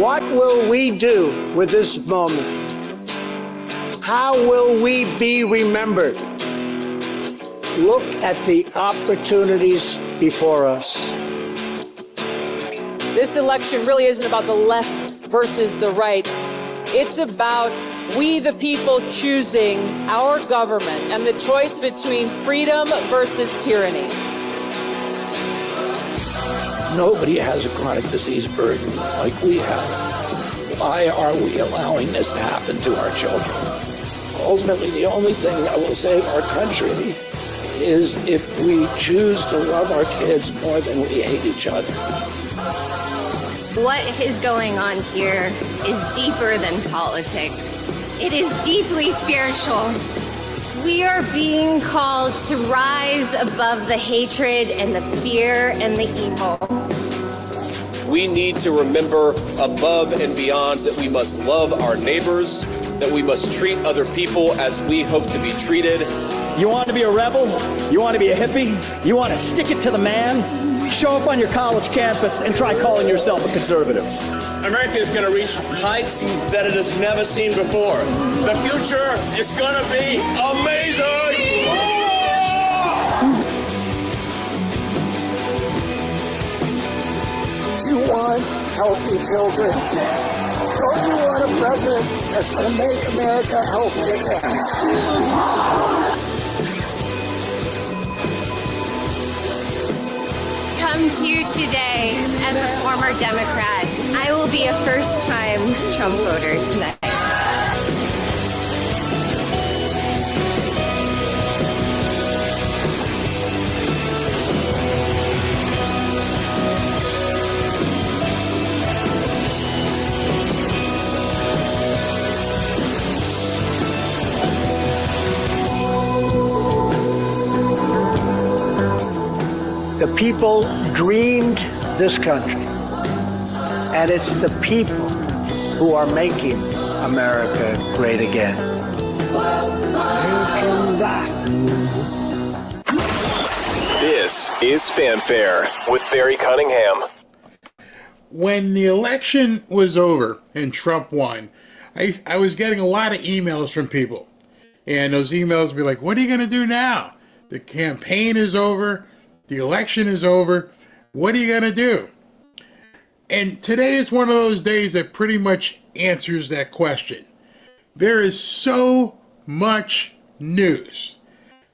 What will we do with this moment? How will we be remembered? Look at the opportunities before us. This election really isn't about the left versus the right. It's about we the people choosing our government and the choice between freedom versus tyranny. Nobody has a chronic disease burden like we have. Why are we allowing this to happen to our children? Ultimately, the only thing that will save our country is if we choose to love our kids more than we hate each other. What is going on here is deeper than politics. It is deeply spiritual. We are being called to rise above the hatred and the fear and the evil. We need to remember above and beyond that we must love our neighbors, that we must treat other people as we hope to be treated. You want to be a rebel? You want to be a hippie? You want to stick it to the man? Show up on your college campus and try calling yourself a conservative. America is going to reach heights that it has never seen before. The future is going to be amazing! You want healthy children. Don't you want a president that's going to make America healthy again? Come to you today as a former Democrat. I will be a first-time Trump voter tonight. The people dreamed this country, and it's the people who are making America great again. This is Fanfare with Barry Cunningham. When the election was over and Trump won, I was getting a lot of emails from people. And those emails would be like, what are you going to do now? The campaign is over. The election is over. What are you going to do? And today is one of those days that pretty much answers that question. There is so much news.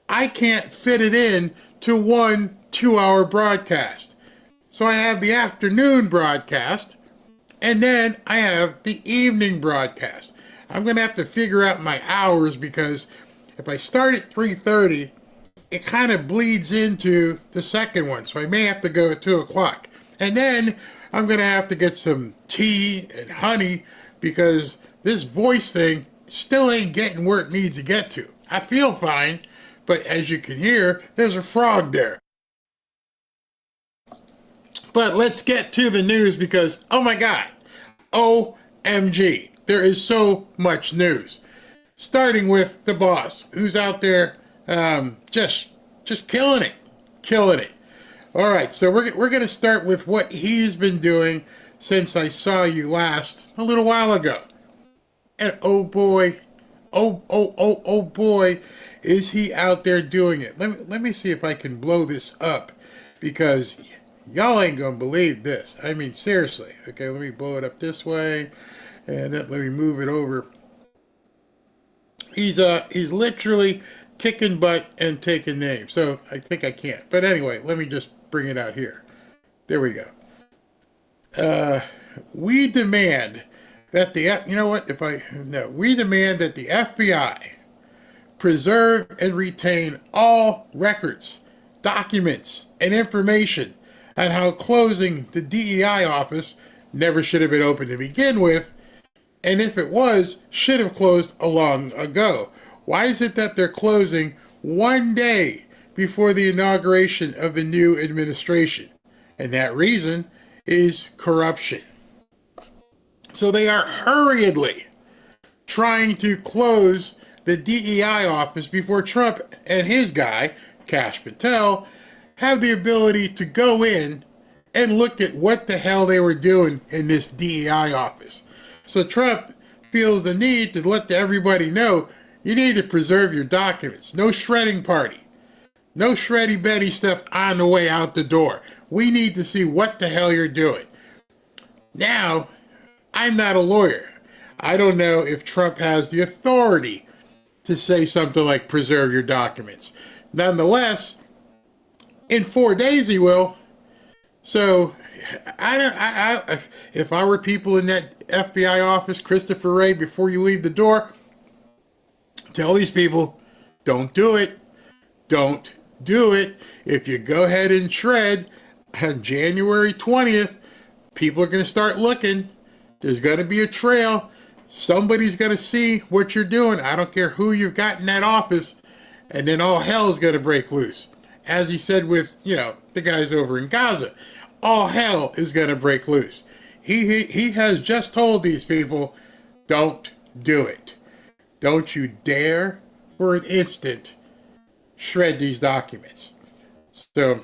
I can't fit it in to one 2-hour broadcast. So I have the afternoon broadcast, and then I have the evening broadcast. I'm going to have to figure out my hours because if I start at 3:30, it kind of bleeds into the second one. So I may have to go at 2 o'clock. And then I'm going to have to get some tea and honey because this voice thing still ain't getting where it needs to get to. I feel fine, but as you can hear, there's a frog there. But let's get to the news because, oh my God, OMG, there is so much news. Starting with the boss, who's out there just killing it. All right, so we're going to start with what he's been doing since I saw you last a little while ago. And oh boy, is he out there doing it. Let me see if I can blow this up because y'all ain't going to believe this. I mean, seriously. Okay, let me blow it up this way and then let me move it over. He's literally kicking butt and taking names. So I think I can't. But anyway, let me just bring it out here. There we go. We demand that we demand that the FBI preserve and retain all records, documents, and information on how closing the DEI office never should have been open to begin with, and if it was, should have closed long ago. Why is it that they're closing one day before the inauguration of the new administration? And that reason is corruption. So they are hurriedly trying to close the DEI office before Trump and his guy, Kash Patel, have the ability to go in and looked at what the hell they were doing in this DEI office. So Trump feels the need to let everybody know you need to preserve your documents. No shredding party. No shreddy Betty stuff on the way out the door. We need to see what the hell you're doing. Now, I'm not a lawyer. I don't know if Trump has the authority to say something like preserve your documents. Nonetheless, in 4 days he will. So, if I were people in that FBI office, Christopher Wray, before you leave the door, tell these people, don't do it. Don't do it. If you go ahead and shred on January 20th, people are going to start looking. There's going to be a trail. Somebody's going to see what you're doing. I don't care who you've got in that office. And then all hell is going to break loose. As he said with, the guys over in Gaza, all hell is going to break loose. He has just told these people, don't do it. Don't you dare for an instant shred these documents. So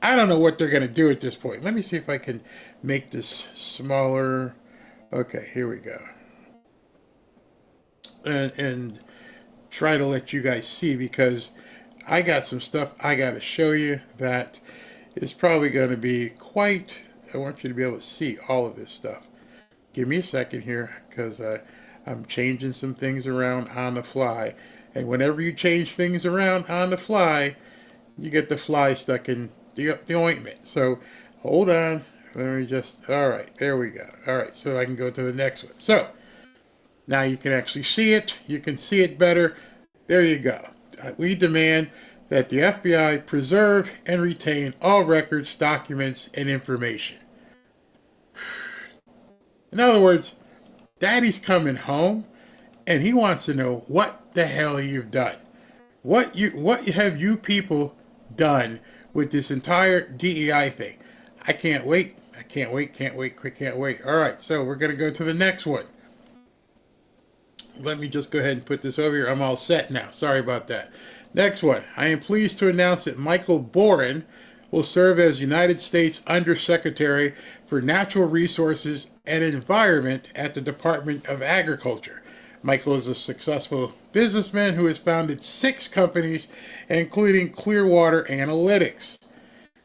I don't know what they're going to do at this point. Let me see if I can make this smaller. Okay, here we go. And try to let you guys see, because I got some stuff I got to show you that is probably going to be quite, I want you to be able to see all of this stuff. Give me a second here, because I'm changing some things around on the fly. And whenever you change things around on the fly, you get the fly stuck in the ointment. So hold on. Let me just, all right, there we go. All right, so I can go to the next one. So now you can actually see it. You can see it better. There you go. We demand that the FBI preserve and retain all records, documents, and information. In other words, Daddy's coming home, and he wants to know what the hell you've done. What have you people done with this entire DEI thing? I can't wait. I can't wait. All right, so we're going to go to the next one. Let me just go ahead and put this over here. I'm all set now. Sorry about that. Next one. I am pleased to announce that Michael Boren will serve as United States Undersecretary for Natural Resources and Environment at the Department of Agriculture. Michael is a successful businessman who has founded 6 companies, including Clearwater Analytics.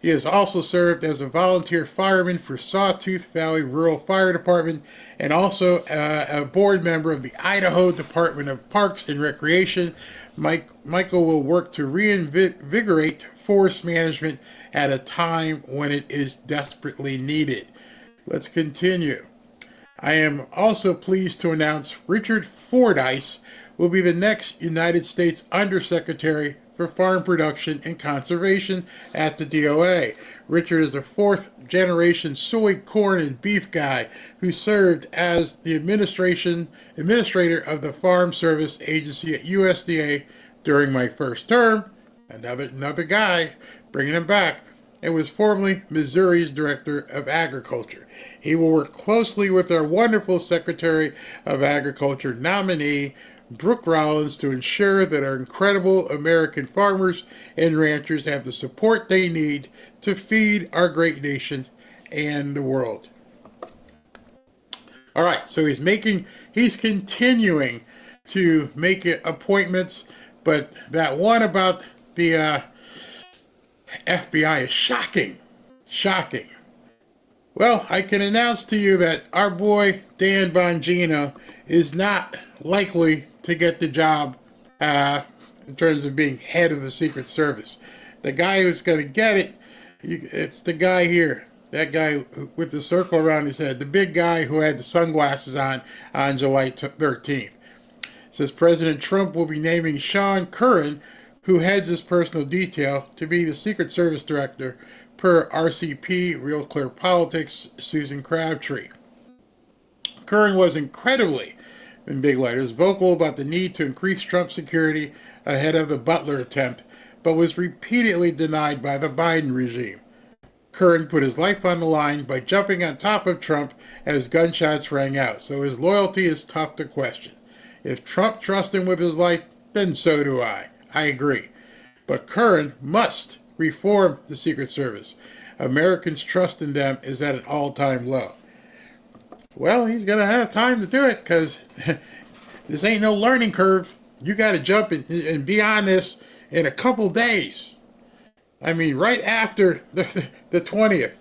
He has also served as a volunteer fireman for Sawtooth Valley Rural Fire Department and also a board member of the Idaho Department of Parks and Recreation. Michael will work to reinvigorate forest management at a time when it is desperately needed. Let's continue. I am also pleased to announce Richard Fordyce will be the next United States Undersecretary for Farm Production and Conservation at the DOA. Richard is a 4th-generation soy, corn, and beef guy who served as the administrator of the Farm Service Agency at USDA during my first term. Another guy, bringing him back, and was formerly Missouri's Director of Agriculture. He will work closely with our wonderful Secretary of Agriculture nominee, Brooke Rollins, to ensure that our incredible American farmers and ranchers have the support they need to feed our great nation and the world. All right, so he's continuing to make appointments, but that one about the FBI is shocking. Shocking. Well, I can announce to you that our boy Dan Bongino is not likely to get the job in terms of being head of the Secret Service. The guy who's going to get it, it's the guy here. That guy with the circle around his head. The big guy who had the sunglasses on July 13th. It says President Trump will be naming Sean Curran, who heads his personal detail, to be the Secret Service Director per RCP, Real Clear Politics, Susan Crabtree. Curran was incredibly, in big letters, vocal about the need to increase Trump's security ahead of the Butler attempt, but was repeatedly denied by the Biden regime. Curran put his life on the line by jumping on top of Trump as gunshots rang out, so his loyalty is tough to question. If Trump trusts him with his life, then so do I. I agree. But Curran must reform the Secret Service. Americans' trust in them is at an all-time low. Well, he's going to have time to do it because this ain't no learning curve. You got to jump in and be on this in a couple days. I mean, right after the 20th,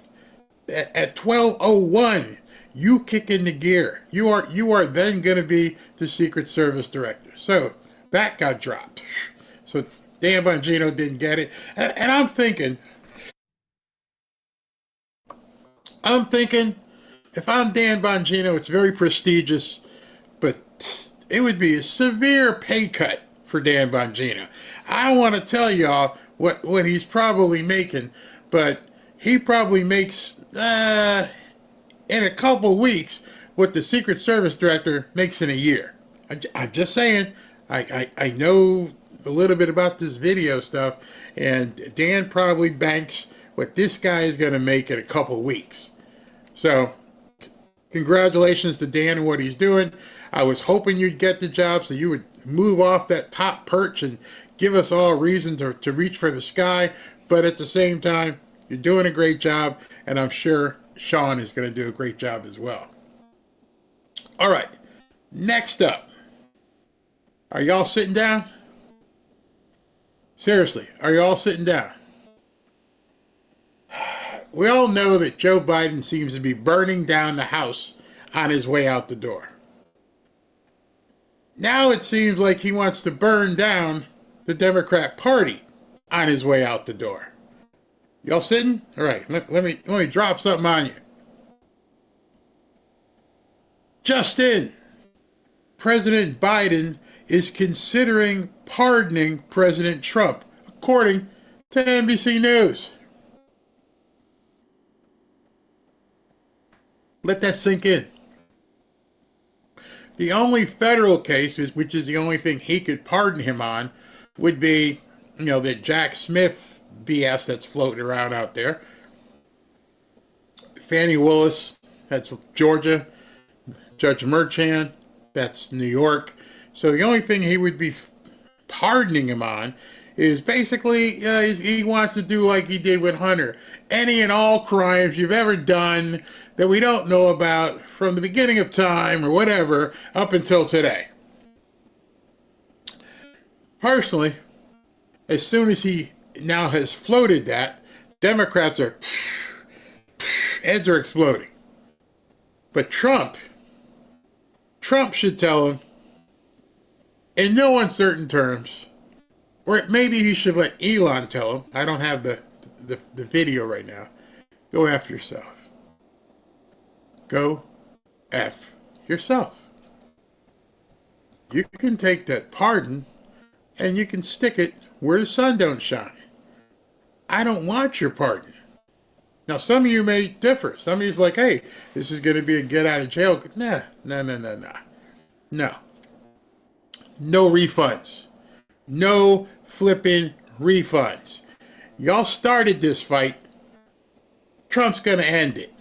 at 12:01, you kick into gear. You are then going to be the Secret Service director. So that got dropped. So Dan Bongino didn't get it. And I'm thinking, if I'm Dan Bongino, it's very prestigious, but it would be a severe pay cut for Dan Bongino. I don't want to tell y'all what he's probably making, but he probably makes, in a couple weeks, what the Secret Service director makes in a year. I'm just saying, I know a little bit about this video stuff, and Dan probably banks what this guy is going to make in a couple weeks. So, congratulations to Dan and what he's doing. I was hoping you'd get the job so you would move off that top perch and give us all reason to reach for the sky. But at the same time, you're doing a great job, and I'm sure Sean is going to do a great job as well. All right, next up. Are y'all sitting down? Seriously, are y'all sitting down? We all know that Joe Biden seems to be burning down the house on his way out the door. Now it seems like he wants to burn down the Democrat Party on his way out the door. Y'all sitting? All right, let me drop something on you. Just in, President Biden is considering pardoning President Trump, according to NBC News. Let that sink in. The only federal case, which is the only thing he could pardon him on, would be, that Jack Smith BS that's floating around out there. Fannie Willis, that's Georgia. Judge Merchan, that's New York. So the only thing he would be pardoning him on is basically he wants to do like he did with Hunter. Any and all crimes you've ever done that we don't know about from the beginning of time or whatever up until today. Personally, as soon as he now has floated that, Democrats are heads are exploding. But Trump should tell him in no uncertain terms, or maybe he should let Elon tell him. I don't have the video right now. Go F yourself. Go F yourself. You can take that pardon and you can stick it where the sun don't shine. I don't want your pardon. Now, some of you may differ. Some of you's like, hey, this is going to be a get out of jail. Nah. No. No refunds. No flipping refunds. Y'all started this fight. Trump's going to end it.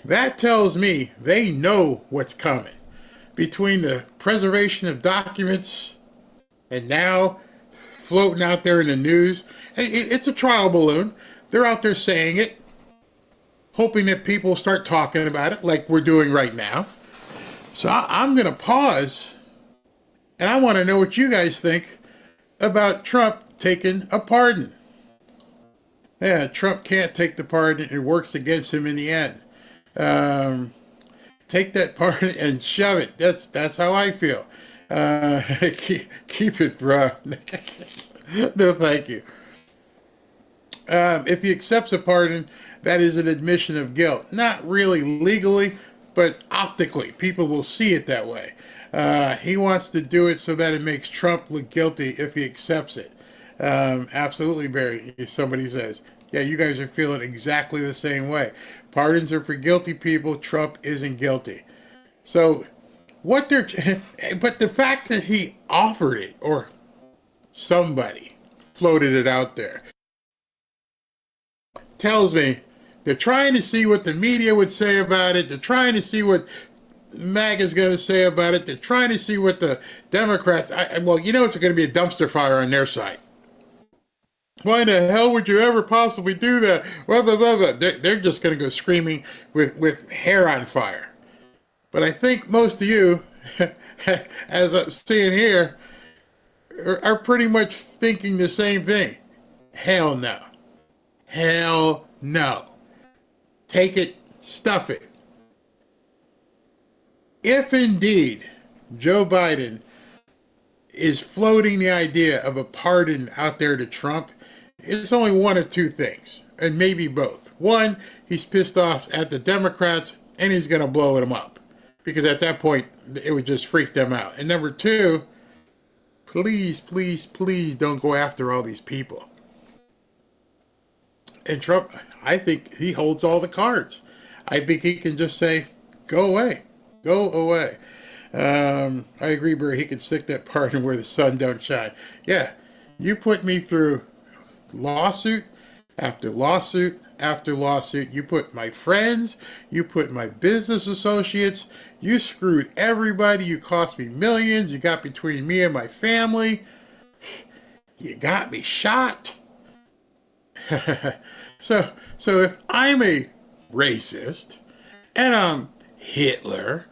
That tells me they know what's coming. Between the preservation of documents and now floating out there in the news, it's a trial balloon. They're out there saying it, hoping that people start talking about it like we're doing right now. So I'm going to pause, and I want to know what you guys think about Trump taking a pardon. Yeah, Trump can't take the pardon. It works against him in the end. Take that pardon and shove it. That's how I feel. Keep it, bro. No, thank you. If he accepts a pardon, that is an admission of guilt. Not really legally, but optically. People will see it that way. He wants to do it so that it makes Trump look guilty if he accepts it. Absolutely, Barry. If somebody says, yeah, you guys are feeling exactly the same way. Pardons are for guilty people. Trump isn't guilty. So, but the fact that he offered it, or somebody floated it out there, tells me they're trying to see what the media would say about it. They're trying to see what MAGA's going to say about it. They're trying to see what the Democrats... it's going to be a dumpster fire on their side. Why in the hell would you ever possibly do that? Blah, blah, blah, blah. They're just going to go screaming with hair on fire. But I think most of you, as I'm seeing here, are pretty much thinking the same thing. Hell no. Hell no. Take it, stuff it. If indeed Joe Biden is floating the idea of a pardon out there to Trump, it's only one of two things, and maybe both. One, he's pissed off at the Democrats, and he's going to blow them up, because at that point, it would just freak them out. And number two, please, please, please don't go after all these people. And Trump, I think he holds all the cards. I think he can just say, go away, go away. I agree, Barry. He can stick that pardon where the sun don't shine. Yeah, you put me through lawsuit after lawsuit after lawsuit. You put my friends, you put my business associates, you screwed everybody. You cost me millions. You got between me and my family. You got me shot. So if I'm a racist and I'm Hitler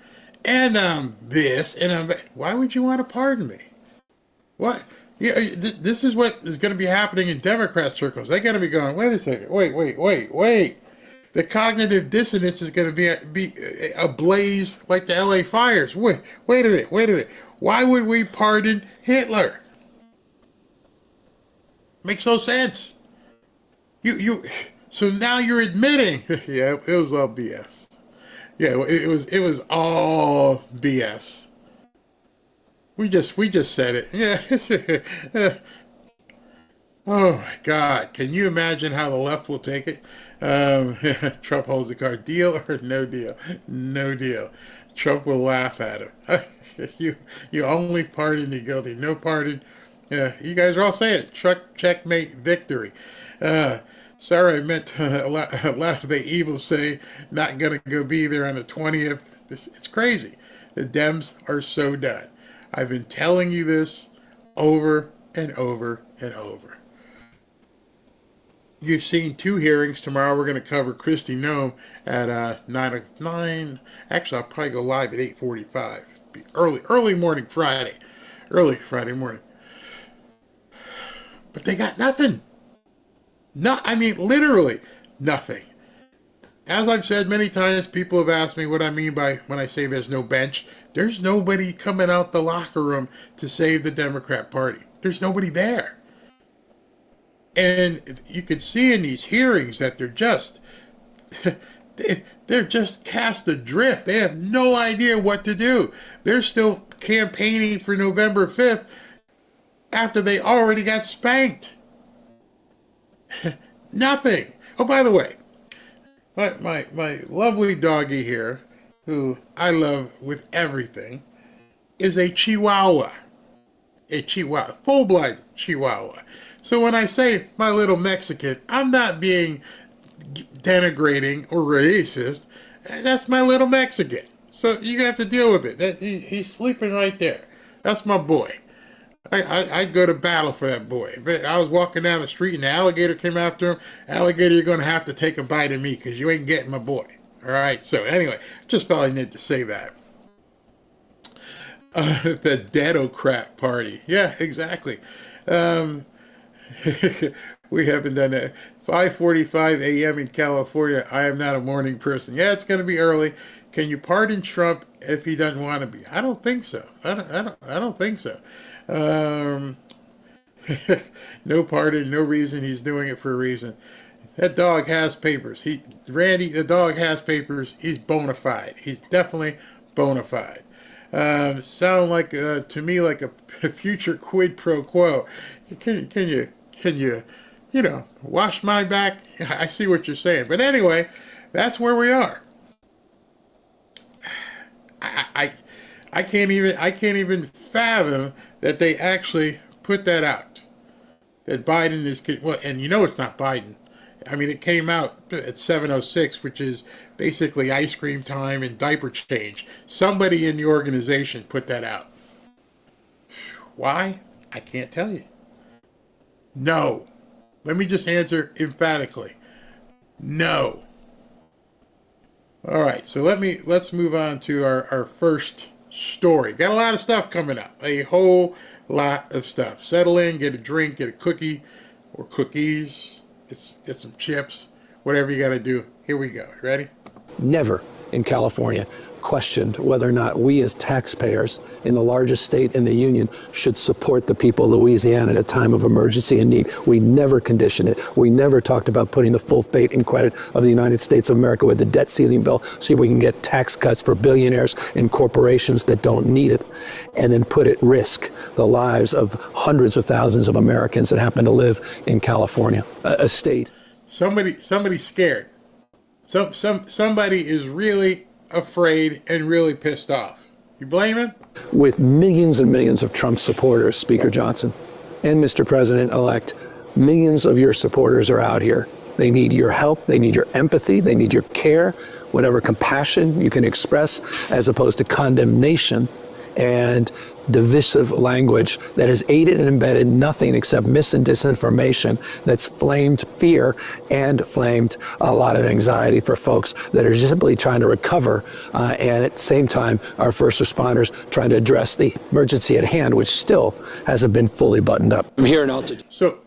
and I'm this and I'm that, why would you want to pardon me? What? Yeah, this is what is going to be happening in Democrat circles. They're going to be going, wait a second, wait. The cognitive dissonance is going to be ablaze like the LA fires. Wait a minute. Why would we pardon Hitler? Makes no sense. So now you're admitting, yeah, it was all BS. Yeah, it was all BS. We just said it. Yeah. Oh my God! Can you imagine how the left will take it? Trump holds the card. Deal or no deal? No deal. Trump will laugh at him. You only pardon the guilty. No pardon. You guys are all saying it. Checkmate victory. Sorry, I meant a lot of the evil say not going to go be there on the 20th. It's crazy. The Dems are so done. I've been telling you this over and over and over. You've seen two hearings. Tomorrow we're going to cover Kristi Noem at 9. Actually, I'll probably go live at 8:45. Be early morning Friday. Early Friday morning. But they got nothing. Literally nothing. As I've said many times, people have asked me what I mean by when I say there's no bench. There's nobody coming out the locker room to save the Democrat Party. There's nobody there. And you can see in these hearings that they're just cast adrift. They have no idea what to do. They're still campaigning for November 5th after they already got spanked. Nothing. Oh, by the way, my lovely doggie here, who I love with everything, is a Chihuahua. A Chihuahua, full-blood Chihuahua. So when I say my little Mexican, I'm not being denigrating or racist. That's my little Mexican. So you have to deal with it. He's sleeping right there. That's my boy. I'd go to battle for that boy. If I was walking down the street and the alligator came after him, alligator, you're going to have to take a bite of me because you ain't getting my boy. All right? So anyway, just felt I need to say that. The Dedocrat Party. Yeah, exactly. We haven't done that. 5:45 a.m. in California. I am not a morning person. Yeah, it's going to be early. Can you pardon Trump if he doesn't want to be? I don't think so. I don't think so. No pardon, no reason. He's doing it for a reason. That dog has papers. Randy, the dog has papers. He's bona fide. He's definitely bona fide. Sound like to me like a future quid pro quo. Can you wash my back? I see what you're saying. But anyway, that's where we are. I can't even fathom that they actually put that out. That Biden is, well, and it's not Biden. I mean, it came out at 7:06, which is basically ice cream time and diaper change. Somebody in the organization put that out. Why? I can't tell you. No. Let me just answer emphatically. No. All right, so let's move on to our first story. Got a lot of stuff coming up. A whole lot of stuff. Settle in, get a drink, get a cookie or cookies, get some chips, whatever you got to do. Here we go. Ready? Never in California questioned whether or not we as taxpayers in the largest state in the union should support the people of Louisiana at a time of emergency and need. We never conditioned it. We never talked about putting the full faith and credit of the United States of America with the debt ceiling bill so we can get tax cuts for billionaires and corporations that don't need it, and then put at risk the lives of hundreds of thousands of Americans that happen to live in California, a state. Somebody's scared. Somebody is really afraid and really pissed off. You blame him? With millions and millions of Trump supporters, Speaker Johnson, and Mr. President-elect, millions of your supporters are out here. They need your help. They need your empathy. They need your care, whatever compassion you can express, as opposed to condemnation and divisive language that has aided and embedded nothing except mis and disinformation that's flamed fear and flamed a lot of anxiety for folks that are simply trying to recover, and at the same time, our first responders trying to address the emergency at hand, which still hasn't been fully buttoned up. I'm here in altitude. So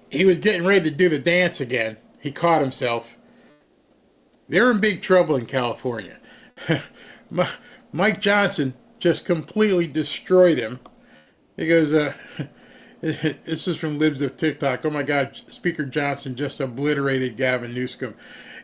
he was getting ready to do the dance again. He caught himself. They're in big trouble in California. Mike Johnson just completely destroyed him. He goes, this is from Libs of TikTok. Oh my God, Speaker Johnson just obliterated Gavin Newsom.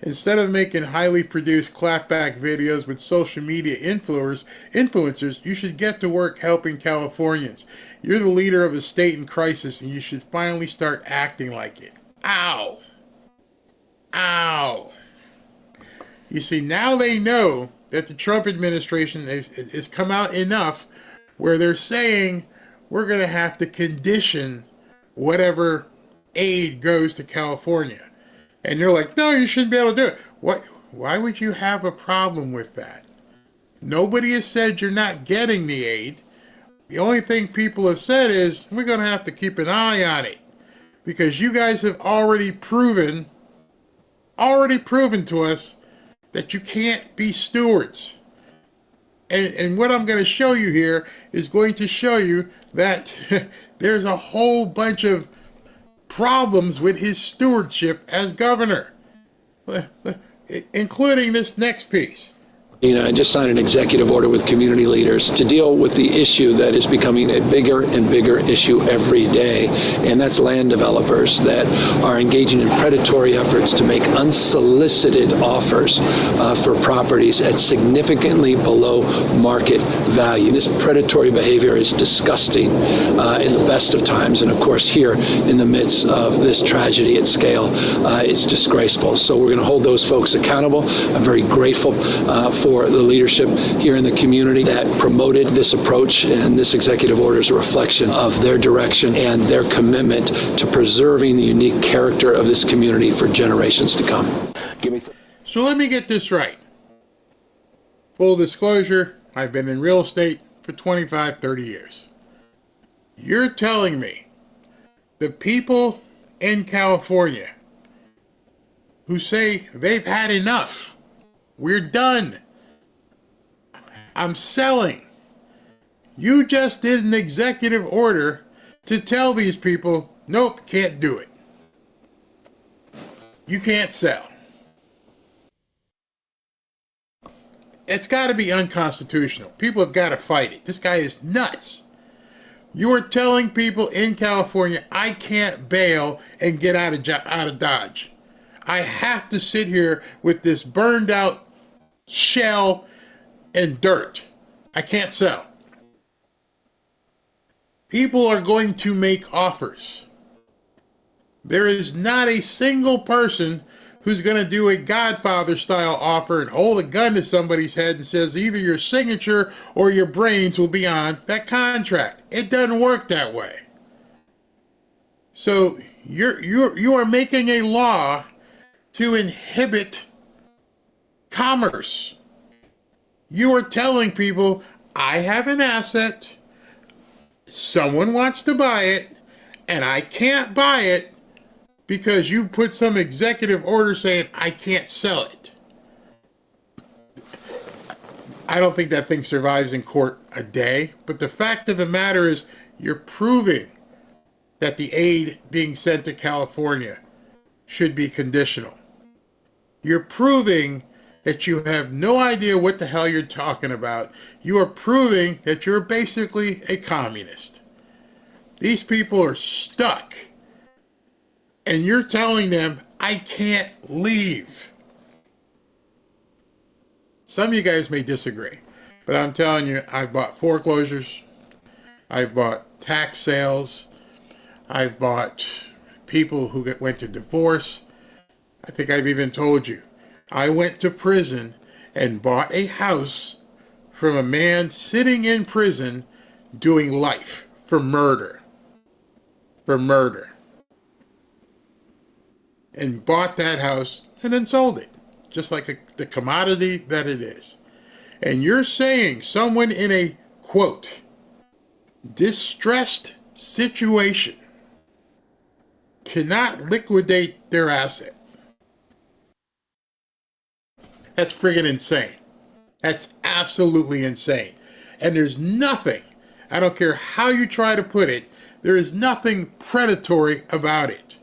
Instead of making highly produced clapback videos with social media influencers, you should get to work helping Californians. You're the leader of a state in crisis, and you should finally start acting like it. Ow. Ow. You see, now they know that the Trump administration has come out enough where they're saying we're going to have to condition whatever aid goes to California. And you're like, no, you shouldn't be able to do it. What? Why would you have a problem with that? Nobody has said you're not getting the aid. The only thing people have said is we're going to have to keep an eye on it because you guys have already proven to us that you can't be stewards. And what I'm going to show you here is going to show you that there's a whole bunch of problems with his stewardship as governor, including this next piece. I just signed an executive order with community leaders to deal with the issue that is becoming a bigger and bigger issue every day, and that's land developers that are engaging in predatory efforts to make unsolicited offers for properties at significantly below market value. This predatory behavior is disgusting in the best of times, and of course here in the midst of this tragedy at scale, it's disgraceful. So we're going to hold those folks accountable. I'm very grateful for the leadership here in the community that promoted this approach, and this executive order is a reflection of their direction and their commitment to preserving the unique character of this community for generations to come. So let me get this right. Full disclosure, I've been in real estate for 25, 30 years. You're telling me the people in California who say they've had enough, we're done, I'm selling. You just did an executive order to tell these people, nope, can't do it. You can't sell. It's got to be unconstitutional. People have got to fight it. This guy is nuts. You are telling people in California, I can't bail and get out of Dodge. I have to sit here with this burned out shell and dirt. I can't sell. People are going to make offers. There is not a single person who's going to do a Godfather style offer and hold a gun to somebody's head and says either your signature or your brains will be on that contract. It doesn't work that way. So you are making a law to inhibit commerce. You are telling people, I have an asset, someone wants to buy it, and I can't buy it because you put some executive order saying, I can't sell it. I don't think that thing survives in court a day, but the fact of the matter is you're proving that the aid being sent to California should be conditional. You're proving that you have no idea what the hell you're talking about. You are proving that you're basically a communist. These people are stuck, and you're telling them, I can't leave. Some of you guys may disagree, but I'm telling you, I've bought foreclosures, I've bought tax sales, I've bought people who went to divorce. I think I've even told you, I went to prison and bought a house from a man sitting in prison doing life for murder. And bought that house and then sold it, just like the commodity that it is. And you're saying someone in a, quote, distressed situation cannot liquidate their asset. That's friggin' insane. That's absolutely insane. And there's nothing, I don't care how you try to put it, there is nothing predatory about it.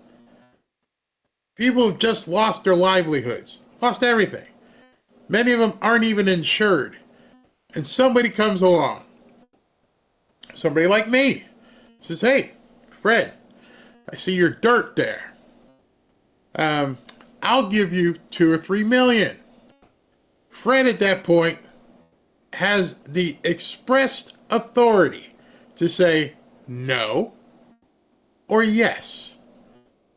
People have just lost their livelihoods, lost everything. Many of them aren't even insured. And somebody comes along, somebody like me, says, hey, Fred, I see your dirt there. I'll give you $2 or $3 million. Fred at that point has the expressed authority to say no or yes.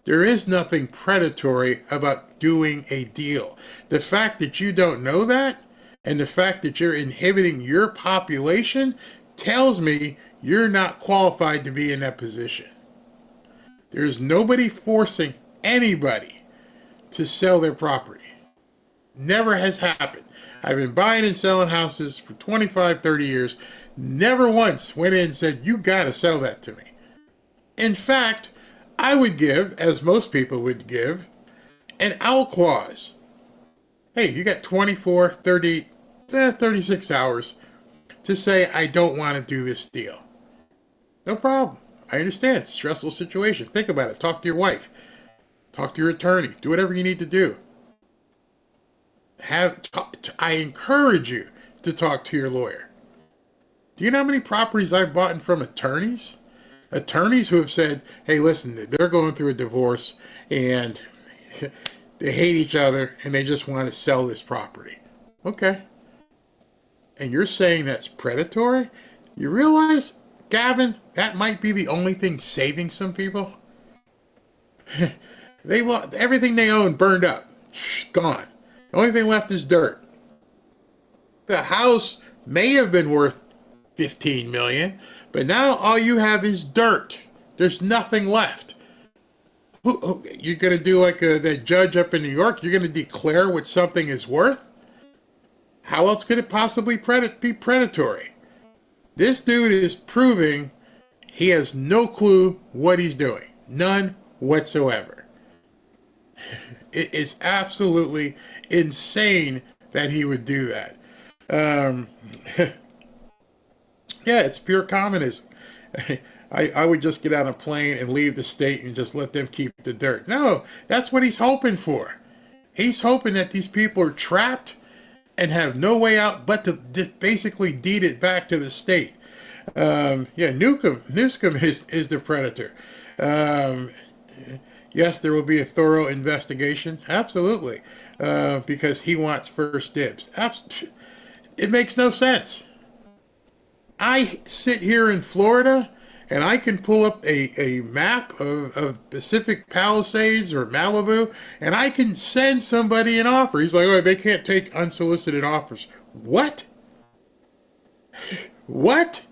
There is nothing predatory about doing a deal. The fact that you don't know that and the fact that you're inhibiting your population tells me you're not qualified to be in that position. There's nobody forcing anybody to sell their property. Never has happened. I've been buying and selling houses for 25, 30 years. Never once went in and said, you got to sell that to me. In fact, I would give, as most people would give, an out clause. Hey, you got 24, 30, 36 hours to say, I don't want to do this deal. No problem. I understand. Stressful situation. Think about it. Talk to your wife. Talk to your attorney. Do whatever you need to do. I encourage you to talk to your lawyer. Do you know how many properties I've bought from attorneys? Attorneys who have said, hey, listen, they're going through a divorce and they hate each other and they just want to sell this property. Okay. And you're saying that's predatory? You realize, Gavin, that might be the only thing saving some people? They lost everything they own, burned up. Gone. The only thing left is dirt. The house may have been worth $15 million, but now all you have is dirt. There's nothing left. You're going to do like that judge up in New York? You're going to declare what something is worth? How else could it possibly be predatory? This dude is proving he has no clue what he's doing. None whatsoever. It is absolutely insane that he would do that. Yeah, it's pure communism. I would just get on a plane and leave the state and just let them keep the dirt. No, that's what he's hoping for. He's hoping that these people are trapped and have no way out but to basically deed it back to the state. Newsom is the predator. Yes, there will be a thorough investigation. Absolutely. Because he wants first dibs. It makes no sense. I sit here in Florida and I can pull up a map of Pacific Palisades or Malibu and I can send somebody an offer. He's like, oh, they can't take unsolicited offers. What? What?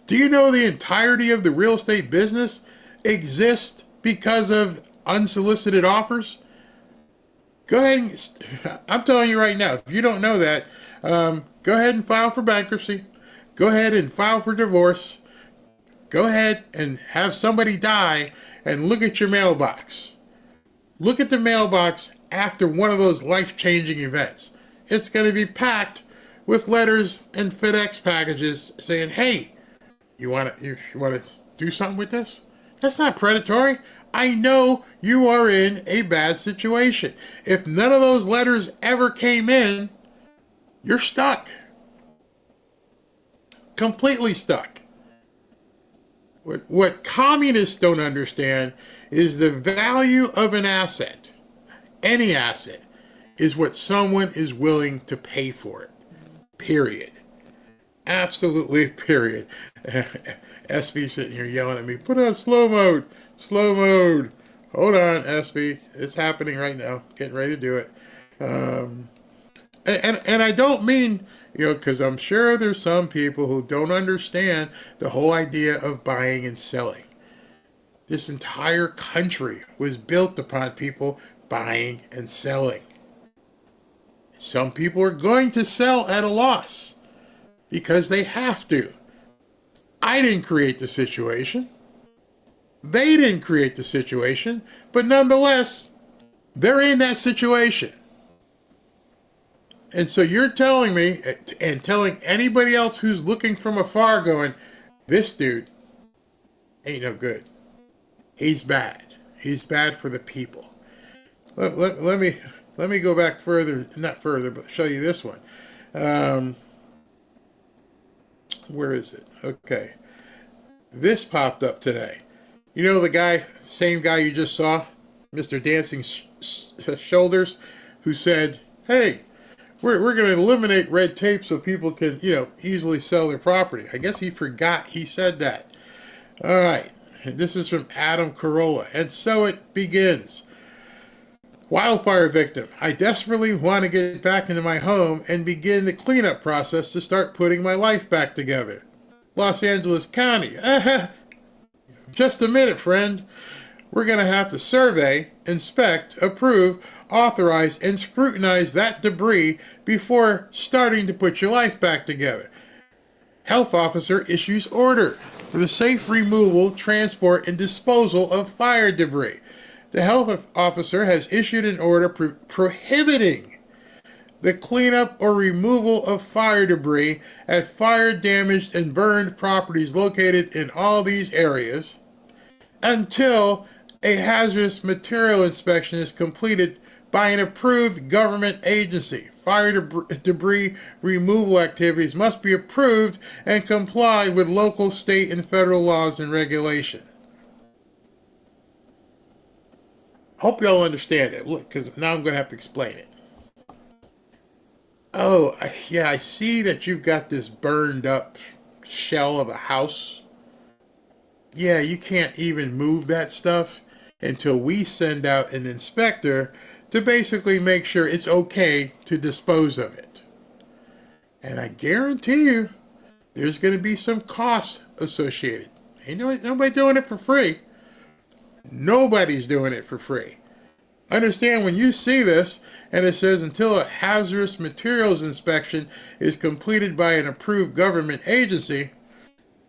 Do you know the entirety of the real estate business exists because of unsolicited offers? Go ahead and, I'm telling you right now, if you don't know that, go ahead and file for bankruptcy. Go ahead and file for divorce. Go ahead and have somebody die and look at your mailbox. Look at the mailbox after one of those life-changing events. It's going to be packed with letters and FedEx packages saying, hey, you want to do something with this? That's not predatory. I know you are in a bad situation. If none of those letters ever came in, you're stuck. Completely stuck. What communists don't understand is the value of an asset. Any asset is what someone is willing to pay for it. Period. Absolutely, period. SV sitting here yelling at me, put on slow mode. Slow mode. Hold on, SV. It's happening right now. Getting ready to do it. And I don't mean, because I'm sure there's some people who don't understand the whole idea of buying and selling. This entire country was built upon people buying and selling. Some people are going to sell at a loss because they have to. I didn't create the situation. They didn't create the situation, but nonetheless, they're in that situation. And so you're telling me, and telling anybody else who's looking from afar going, this dude ain't no good. He's bad. He's bad for the people. Let me go back further, not further, but show you this one. Where is it? Okay. This popped up today. You know the guy, same guy you just saw, Mr. Dancing Shoulders, who said, hey, we're going to eliminate red tape so people can, easily sell their property. I guess he forgot he said that. All right. This is from Adam Carolla. And so it begins. Wildfire victim. I desperately want to get back into my home and begin the cleanup process to start putting my life back together. Los Angeles County. Just a minute, friend. We're going to have to survey, inspect, approve, authorize, and scrutinize that debris before starting to put your life back together. Health officer issues order for the safe removal, transport, and disposal of fire debris. The health officer has issued an order prohibiting the cleanup or removal of fire debris at fire-damaged and burned properties located in all these areas until a hazardous material inspection is completed by an approved government agency. Fire debris removal activities must be approved and comply with local, state, and federal laws and regulation. Hope y'all understand it. Look, because now I'm going to have to explain it. Oh, yeah, I see that you've got this burned up shell of a house. Yeah, you can't even move that stuff until we send out an inspector to basically make sure it's okay to dispose of it. And I guarantee you, there's going to be some costs associated. Ain't nobody doing it for free. Nobody's doing it for free. Understand, when you see this and it says until a hazardous materials inspection is completed by an approved government agency,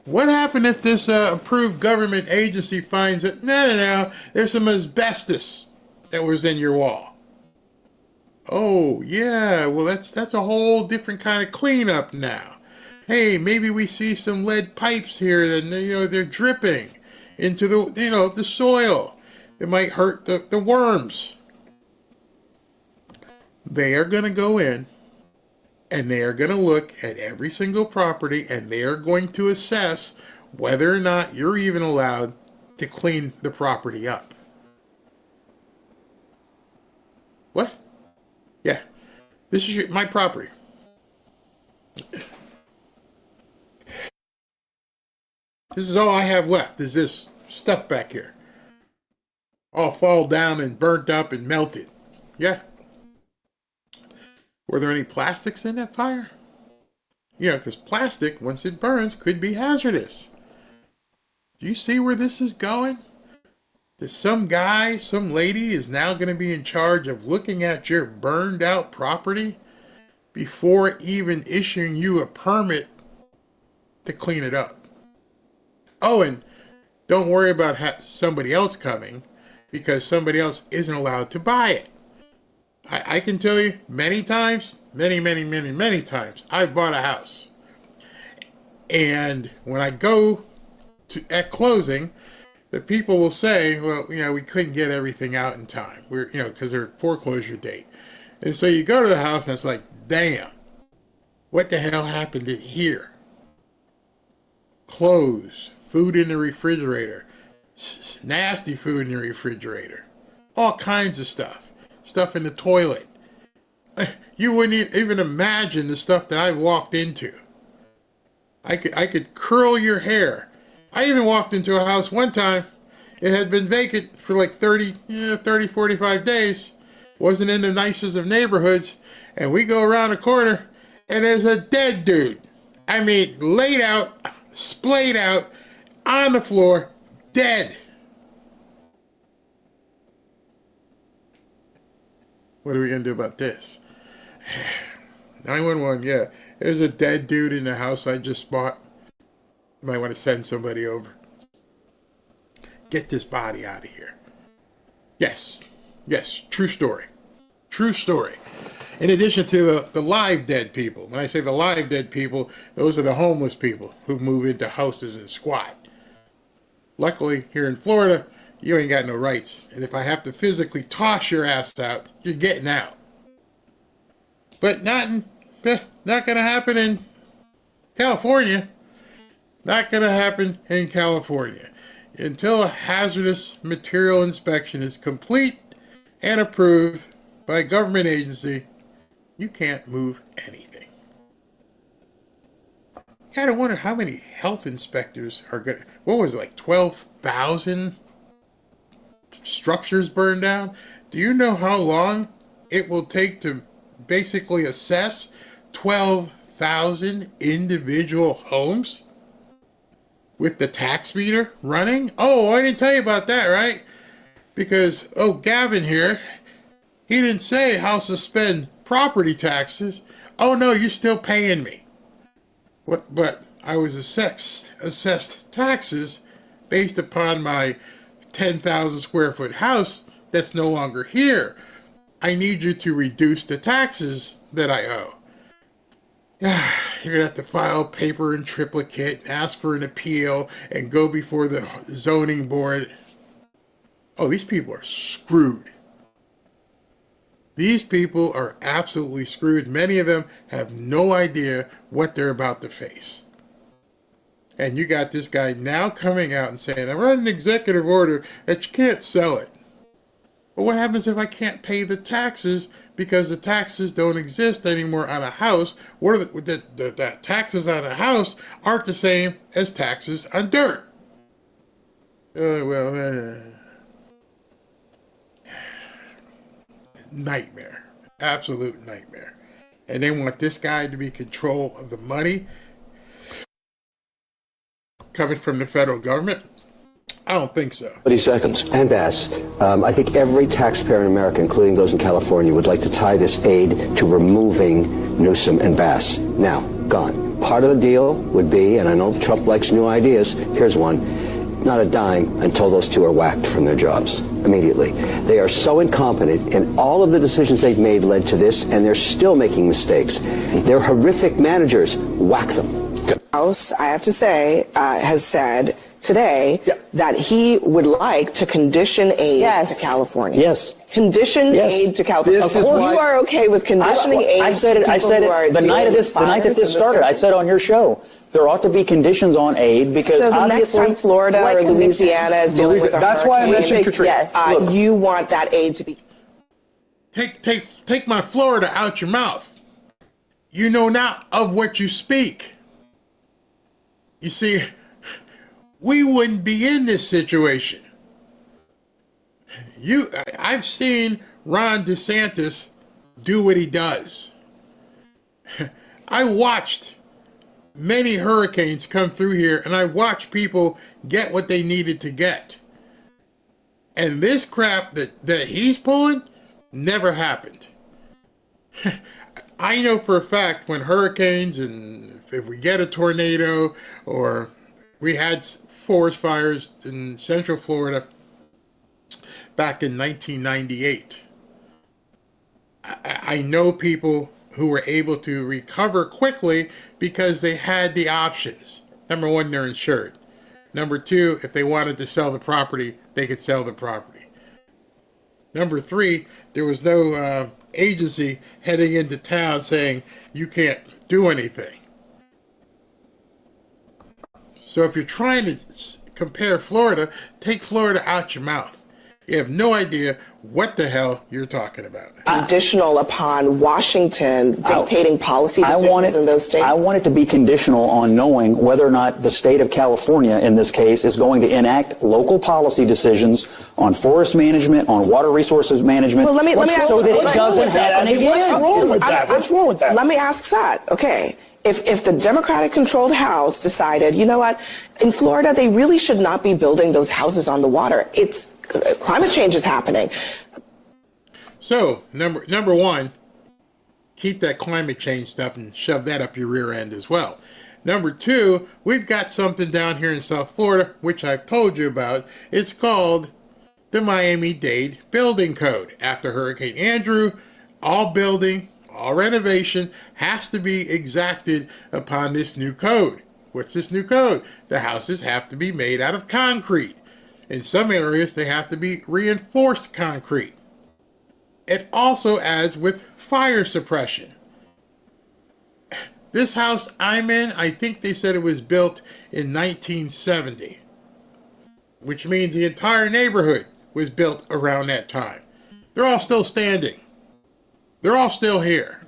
what happened if this approved government agency finds that, no, there's some asbestos that was in your wall? Oh, yeah, well, that's a whole different kind of cleanup now. Hey, maybe we see some lead pipes here and they're dripping into the soil. It might hurt the worms. They are going to go in and they are going to look at every single property and they are going to assess whether or not you're even allowed to clean the property up. What? Yeah. This is my property. This is all I have left, is this stuff back here. All fall down and burnt up and melted. Yeah. Were there any plastics in that fire? Because plastic, once it burns, could be hazardous. Do you see where this is going? That some guy, some lady is now going to be in charge of looking at your burned out property before even issuing you a permit to clean it up. Oh, and don't worry about somebody else coming. because somebody else isn't allowed to buy it. I can tell you many times, many times, I've bought a house. And when I go at closing, the people will say, well, we couldn't get everything out in time. Because their foreclosure date. And so you go to the house and it's like, damn, what the hell happened in here? Clothes, food in the refrigerator, nasty food in the refrigerator, all kinds of stuff in the toilet. You wouldn't even imagine the stuff that I walked into. I could curl your hair. I even walked into a house one time. It had been vacant for like 45 days. Wasn't in the nicest of neighborhoods. And we go around the corner and there's a dead dude. I mean, laid out, splayed out, on the floor, dead. What are we going to do about this? 911, yeah. There's a dead dude in the house I just bought. You might want to send somebody over. Get this body out of here. Yes, true story. True story. In addition to the live dead people. When I say the live dead people, those are the homeless people who move into houses and squat. Luckily, here in Florida, you ain't got no rights. And if I have to physically toss your ass out, you're getting out. But not going to happen in California. Not going to happen in California. Until a hazardous material inspection is complete and approved by a government agency, you can't move anything. You gotta wonder how many health inspectors are going to... What was it, like 12,000 structures burned down? Do you know how long it will take to basically assess 12,000 individual homes with the tax meter running? Oh, I didn't tell you about that, right? Because, Gavin here, he didn't say I'll suspend property taxes. Oh no, you're still paying me. But I was assessed taxes based upon my 10,000 square foot house that's no longer here. I need you to reduce the taxes that I owe. You're going to have to file paper in triplicate, and ask for an appeal, and go before the zoning board. Oh, these people are screwed. These people are absolutely screwed. Many of them have no idea what they're about to face. And you got this guy now coming out and saying, I'm running an executive order that you can't sell it. Well, what happens if I can't pay the taxes because the taxes don't exist anymore on a house? What are the taxes on a house aren't the same as taxes on dirt. Nightmare. Absolute nightmare. And they want this guy to be in control of the money coming from the federal government? I don't think so. 30 seconds. And Bass, I think every taxpayer in America, including those in California, would like to tie this aid to removing Newsom and Bass. Now, gone. Part of the deal would be, and I know Trump likes new ideas, here's one, not a dime until those two are whacked from their jobs immediately. They are so incompetent, and all of the decisions they've made led to this, and they're still making mistakes. They're horrific managers. Whack them. House, I have to say, has said today that he would like to condition aid to California. Yes. Condition aid to California. Of course, you are okay with conditioning aid. I said it the night that this started. I said on your show, there ought to be conditions on aid because so the obviously next time Florida or Louisiana is dealing with a that's why I mentioned Katrina. You want that aid to be take my Florida out your mouth. You know not of what you speak. You see, we wouldn't be in this situation. I've seen Ron DeSantis do what he does. I watched many hurricanes come through here, and I watched people get what they needed to get. And this crap that he's pulling never happened. I know for a fact when hurricanes, and if we get a tornado, or we had forest fires in Central Florida, back in 1998. I know people who were able to recover quickly because they had the options. Number one, they're insured. Number two, if they wanted to sell the property, they could sell the property. Number three, there was no agency heading into town saying you can't do anything. So if you're trying to compare Florida, take Florida out your mouth. You have no idea what the hell you're talking about. Conditional upon Washington dictating policy decisions in those states? I want it to be conditional on knowing whether or not the state of California, in this case, is going to enact local policy decisions on forest management, on water resources management, well, let me ask, so that it doesn't happen again. What's wrong with that? Let me ask that. Okay. If the Democratic-controlled House decided, you know what, in Florida, they really should not be building those houses on the water. Climate change is happening. So, number one, keep that climate change stuff and shove that up your rear end as well. Number two, we've got something down here in South Florida, which I've told you about. It's called the Miami-Dade Building Code. After Hurricane Andrew, all building, all renovation has to be exacted upon this new code. What's this new code? The houses have to be made out of concrete. In some areas, they have to be reinforced concrete. It also adds with fire suppression. This house I'm in, I think they said it was built in 1970, which means the entire neighborhood was built around that time. They're all still standing. They're all still here.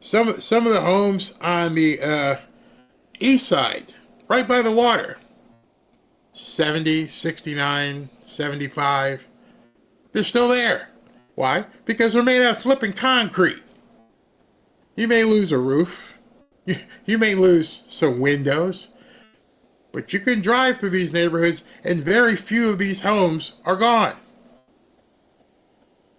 Some of the homes on the east side, right by the water, 70, 69, 75, they're still there. Why? Because they're made out of flipping concrete. You may lose a roof. You may lose some windows. But you can drive through these neighborhoods and very few of these homes are gone.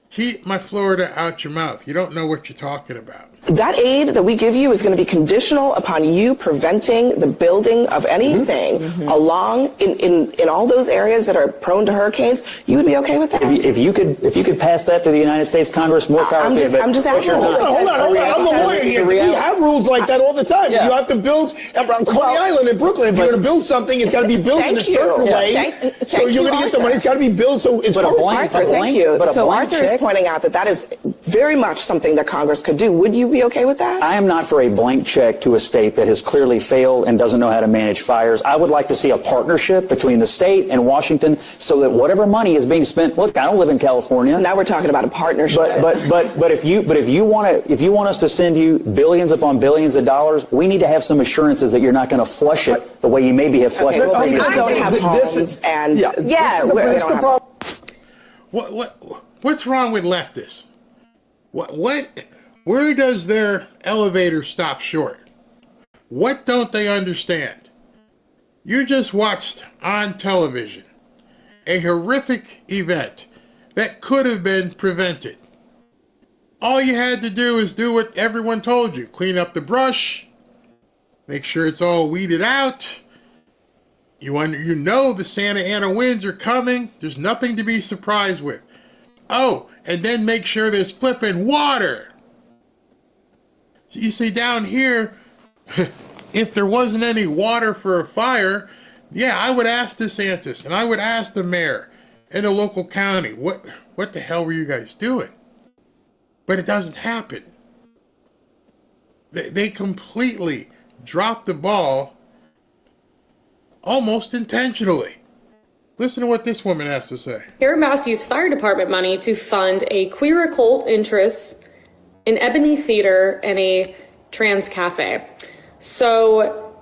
Keep my Florida out your mouth. You don't know what you're talking about. That aid that we give you is going to be conditional upon you preventing the building of anything along in all those areas that are prone to hurricanes. You would be okay with that? If you could pass that through the United States Congress, more power to you. I'm just asking. Hold on. I'm the lawyer here. We have rules like that all the time. Yeah. You have to build around Coney Island in Brooklyn. If you're going to build something, it's got to be built in a certain way. So you're going to get the money. It's got to be built so it's Arthur, thank you. So Arthur is pointing out that is very much something that Congress could do. Would you be okay with that? I am not for a blank check to a state that has clearly failed and doesn't know how to manage fires. I would like to see a partnership between the state and Washington so that whatever money is being spent. Look, I don't live in California. So now we're talking about a partnership. But if you want us to send you billions upon billions of dollars, we need to have some assurances that you're not going to flush it the way you maybe have flushed it. I don't have homes and this is the problem. What's wrong with leftists? Where does their elevator stop short? What don't they understand? You just watched on television a horrific event that could have been prevented. All you had to do is do what everyone told you. Clean up the brush, make sure it's all weeded out. You know the Santa Ana winds are coming. There's nothing to be surprised with. Oh, and then make sure there's flipping water. You see, down here, if there wasn't any water for a fire, yeah, I would ask DeSantis and I would ask the mayor in the local county, what the hell were you guys doing? But it doesn't happen. They completely dropped the ball almost intentionally. Listen to what this woman has to say. Karen Bass used fire department money to fund a queer occult interest, an ebony theater, and a trans cafe. So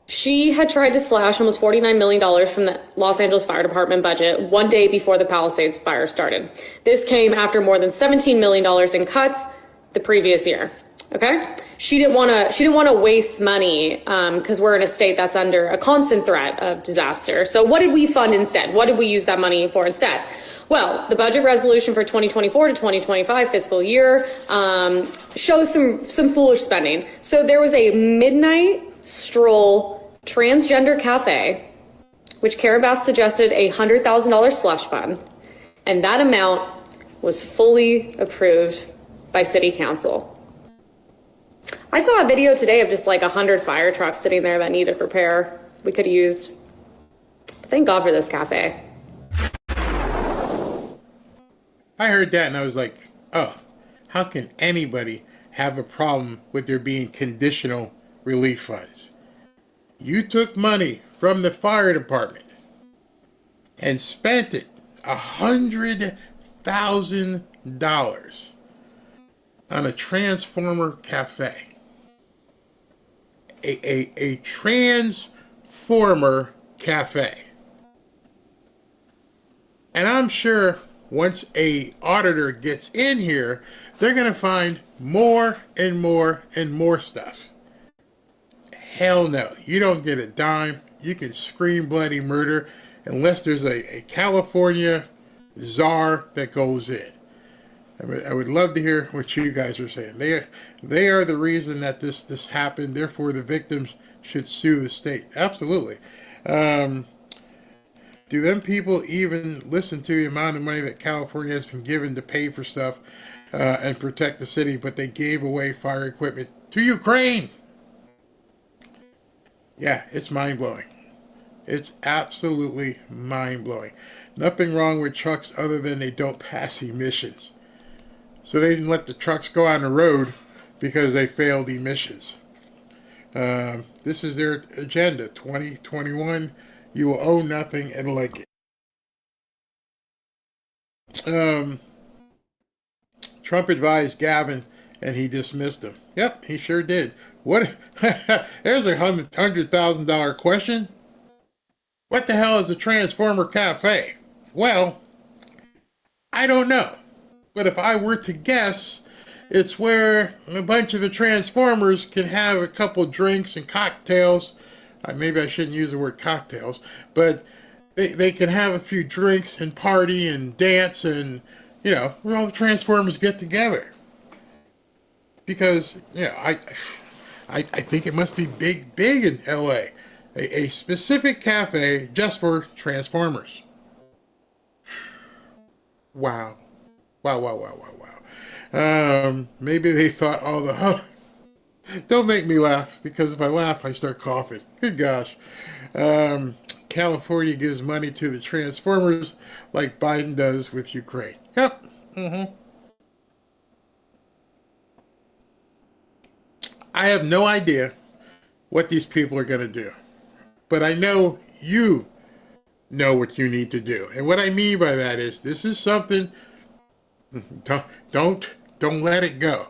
she had tried to slash almost $49 million from the Los Angeles Fire Department budget one day before the Palisades fire started. This came after more than $17 million in cuts the previous year. Okay? She didn't want to waste money because we're in a state that's under a constant threat of disaster. So what did we fund instead? What did we use that money for instead? Well, the budget resolution for 2024 to 2025 fiscal year shows some foolish spending. So there was a midnight stroll transgender cafe, which Karen Bass suggested a $100,000 slush fund. And that amount was fully approved by City Council. I saw a video today of just like 100 fire trucks sitting there that needed repair we could use. Thank God for this cafe. I heard that and I was like, oh, how can anybody have a problem with there being conditional relief funds? You took money from the fire department and spent it, $100,000 on a transformer cafe. A transformer cafe. And I'm sure once a auditor gets in here, they're going to find more and more and more stuff. Hell no. You don't get a dime. You can scream bloody murder unless there's a California czar that goes in. I would love to hear what you guys are saying. They are the reason that this happened. Therefore, the victims should sue the state. Absolutely. Do them people even listen to the amount of money that California has been given to pay for stuff and protect the city, but they gave away fire equipment to Ukraine? Yeah, it's mind-blowing. It's absolutely mind-blowing. Nothing wrong with trucks other than they don't pass emissions. So they didn't let the trucks go on the road because they failed emissions. This is their agenda. 2021, you will own nothing and like it. Trump advised Gavin and he dismissed him. Yep, he sure did. What? There's a $100,000 question. What the hell is a transformer cafe? Well, I don't know. But if I were to guess, it's where a bunch of the transformers can have a couple drinks and cocktails. Maybe I shouldn't use the word cocktails, but they can have a few drinks and party and dance and, you know, where all the transformers get together. Because, you know, I think it must be big in LA. A specific cafe just for transformers. Wow. Maybe they thought all the... Don't make me laugh, because if I laugh, I start coughing. Good gosh. California gives money to the transformers like Biden does with Ukraine. Yep. I have no idea what these people are going to do. But I know you know what you need to do. And what I mean by that is, this is something... Don't let it go.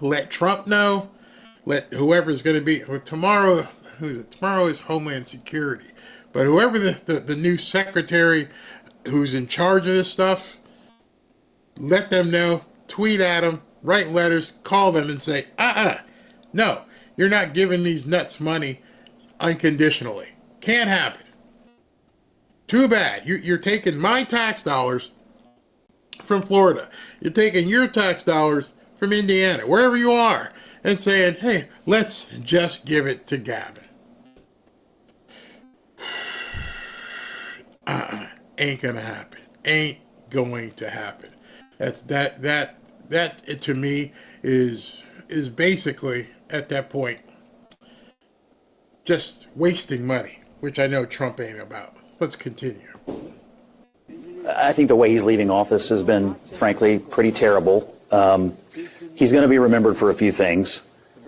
Let Trump know. Let whoever's going to be tomorrow. Who's it? Tomorrow is Homeland Security. But whoever the new secretary who's in charge of this stuff, let them know. Tweet at them. Write letters. Call them and say, no, you're not giving these nuts money unconditionally. Can't happen. Too bad. You're taking my tax dollars from Florida. You're taking your tax dollars from Indiana, wherever you are, and saying, hey, let's just give it to Gavin. Ain't gonna happen. Ain't going to happen. That to me is basically at that point just wasting money, which I know Trump ain't about. Let's continue. I think the way he's leaving office has been, frankly, pretty terrible. He's going to be remembered for a few things.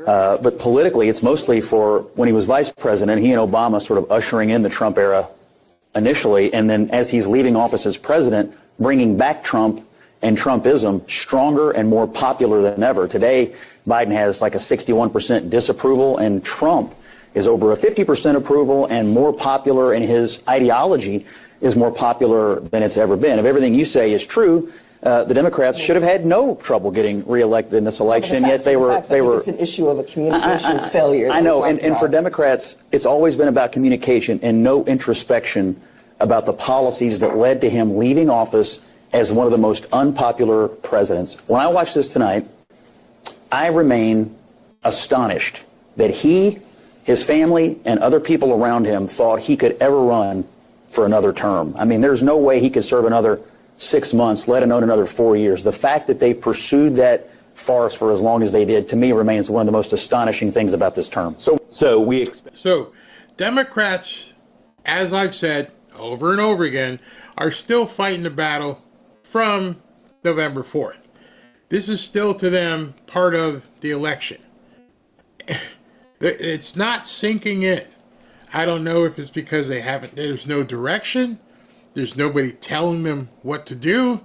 But politically, it's mostly for when he was vice president, he and Obama sort of ushering in the Trump era initially. And then as he's leaving office as president, bringing back Trump and Trumpism stronger and more popular than ever. Today, Biden has like a 61% disapproval, and Trump is over a 50% approval and more popular, and his ideology is more popular than it's ever been. If everything you say is true, the Democrats should have had no trouble getting reelected in this election, yet they were. It's an issue of a communications failure. I know, and for Democrats, it's always been about communication and no introspection about the policies that led to him leaving office as one of the most unpopular presidents. When I watch this tonight, I remain astonished that he, his family, and other people around him thought he could ever run for another term. I mean, there's no way he could serve another 6 months, let alone another 4 years. The fact that they pursued that farce for as long as they did, to me, remains one of the most astonishing things about this term. So Democrats, as I've said over and over again, are still fighting the battle from November 4th. This is still to them part of the election. It's not sinking in. I don't know if it's because there's no direction. There's nobody telling them what to do,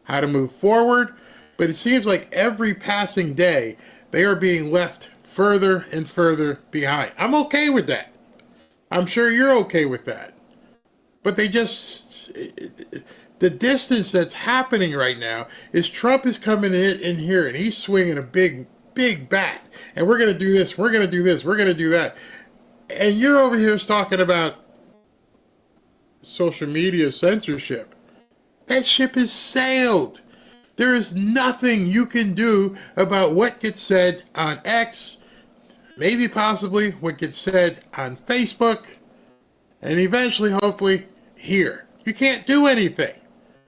how to move forward. But it seems like every passing day, they are being left further and further behind. I'm okay with that. I'm sure you're okay with that. But the distance that's happening right now is Trump is coming in here and he's swinging a big bat. And we're going to do this, we're going to do this, we're going to do that. And you're over here talking about social media censorship. That ship has sailed. There is nothing you can do about what gets said on X, maybe possibly what gets said on Facebook, and eventually, hopefully, here. You can't do anything.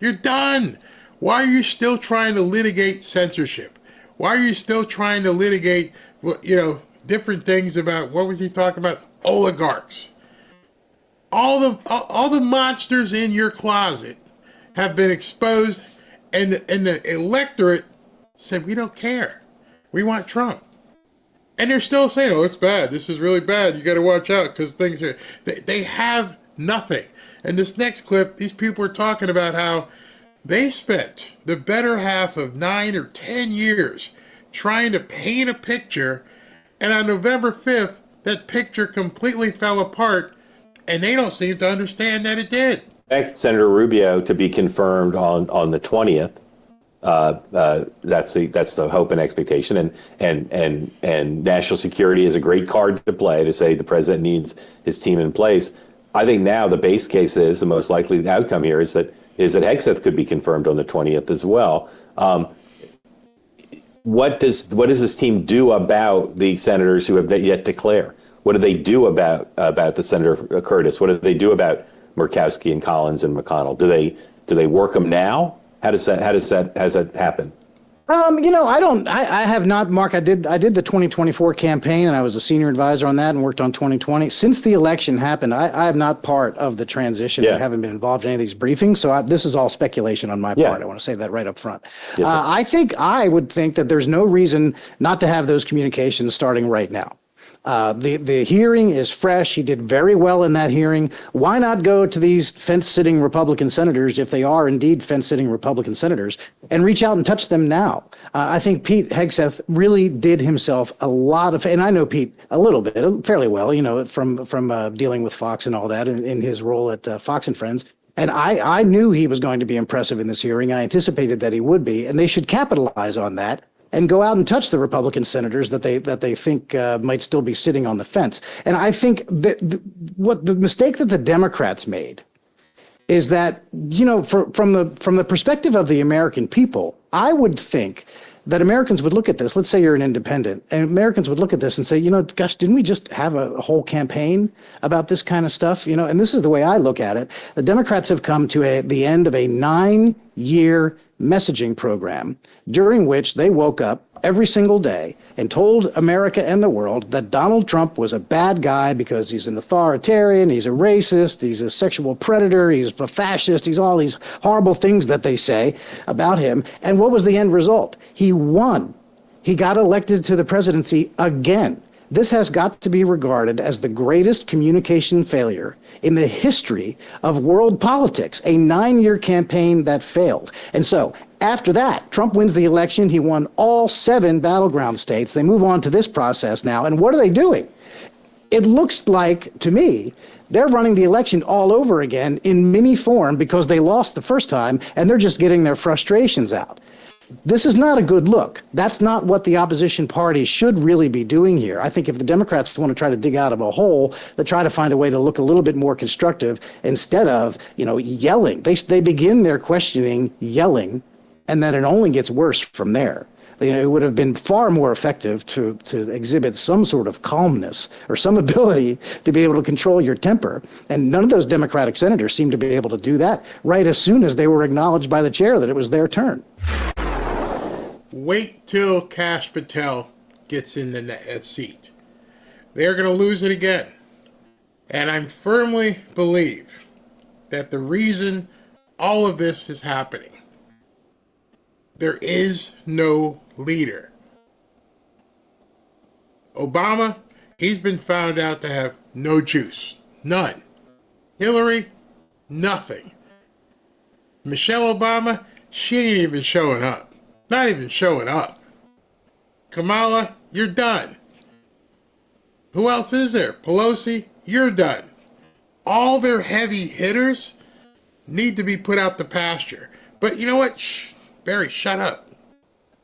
You're done. Why are you still trying to litigate censorship? Why are you still trying to litigate, different things about, what was he talking about? Oligarchs. All the monsters in your closet have been exposed, and the electorate said, we don't care. We want Trump. And they're still saying, oh, it's bad. This is really bad. You got to watch out because things are... They have nothing. And this next clip, these people are talking about how they spent the better half of 9 or 10 years trying to paint a picture, and on November 5th, that picture completely fell apart, and they don't seem to understand that it did. Expect Senator Rubio to be confirmed on the 20th. That's the hope and expectation, and national security is a great card to play to say the president needs his team in place. I think now the base case is the most likely outcome here is that Hegseth could be confirmed on the 20th as well. What does this team do about the senators who have yet to declare? What do they do about the Senator Curtis? What do they do about Murkowski and Collins and McConnell? Do they work them now? How does that happen? I have not, Mark. I did the 2024 campaign, and I was a senior advisor on that and worked on 2020. Since the election happened, I am not part of the transition. I haven't been involved in any of these briefings, so this is all speculation on my part. I want to say that right up front. Yes, I would think that there's no reason not to have those communications starting right now. The hearing is fresh. He did very well in that hearing. Why not go to these fence-sitting Republican senators, if they are indeed fence-sitting Republican senators, and reach out and touch them now? I think Pete Hegseth really did himself a lot of, and I know Pete a little bit, fairly well, from dealing with Fox and all that in his role at Fox and Friends. And I knew he was going to be impressive in this hearing. I anticipated that he would be, and they should capitalize on that and go out and touch the Republican senators that they think might still be sitting on the fence. And I think that what the mistake that the Democrats made is that, from the perspective of the American people, I would think that Americans would look at this. Let's say you're an independent, and Americans would look at this and say, gosh, didn't we just have a whole campaign about this kind of stuff? And this is the way I look at it. The Democrats have come to the end of a 9-year messaging program during which they woke up every single day and told America and the world that Donald Trump was a bad guy because he's an authoritarian, he's a racist, he's a sexual predator, he's a fascist, he's all these horrible things that they say about him. And what was the end result? He won. He got elected to the presidency again. This has got to be regarded as the greatest communication failure in the history of world politics, a 9-year campaign that failed. And so after that, Trump wins the election. He won all 7 battleground states. They move on to this process now. And what are they doing? It looks like, to me, they're running the election all over again in mini form because they lost the first time, and they're just getting their frustrations out. This is not a good look. That's not what the opposition party should really be doing here. I think if the Democrats want to try to dig out of a hole, they try to find a way to look a little bit more constructive instead of, yelling. They begin their questioning yelling, and then it only gets worse from there. It would have been far more effective to exhibit some sort of calmness or some ability to be able to control your temper. And none of those Democratic senators seemed to be able to do that right as soon as they were acknowledged by the chair that it was their turn. Wait till Kash Patel gets in that seat. They're going to lose it again. And I firmly believe that the reason all of this is happening, there is no leader. Obama, he's been found out to have no juice. None. Hillary, nothing. Michelle Obama, she ain't even showing up. Not even showing up. Kamala, you're done. Who else is there? Pelosi, you're done. All their heavy hitters need to be put out to pasture. But you know what? Shh, Barry, shut up.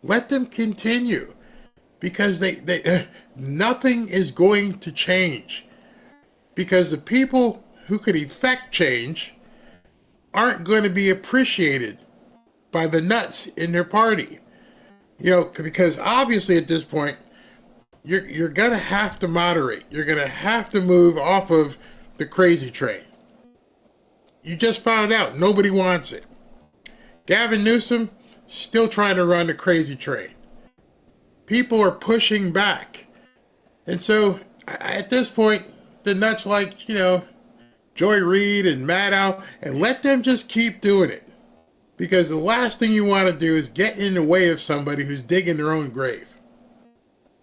Let them continue. Because they nothing is going to change. Because the people who could effect change aren't going to be appreciated by the nuts in their party. You know, because obviously at this point, you're going to have to moderate. You're going to have to move off of the crazy train. You just found out nobody wants it. Gavin Newsom still trying to run the crazy train. People are pushing back. And so at this point, the nuts like, Joy Reid and Maddow, and let them just keep doing it. Because the last thing you want to do is get in the way of somebody who's digging their own grave.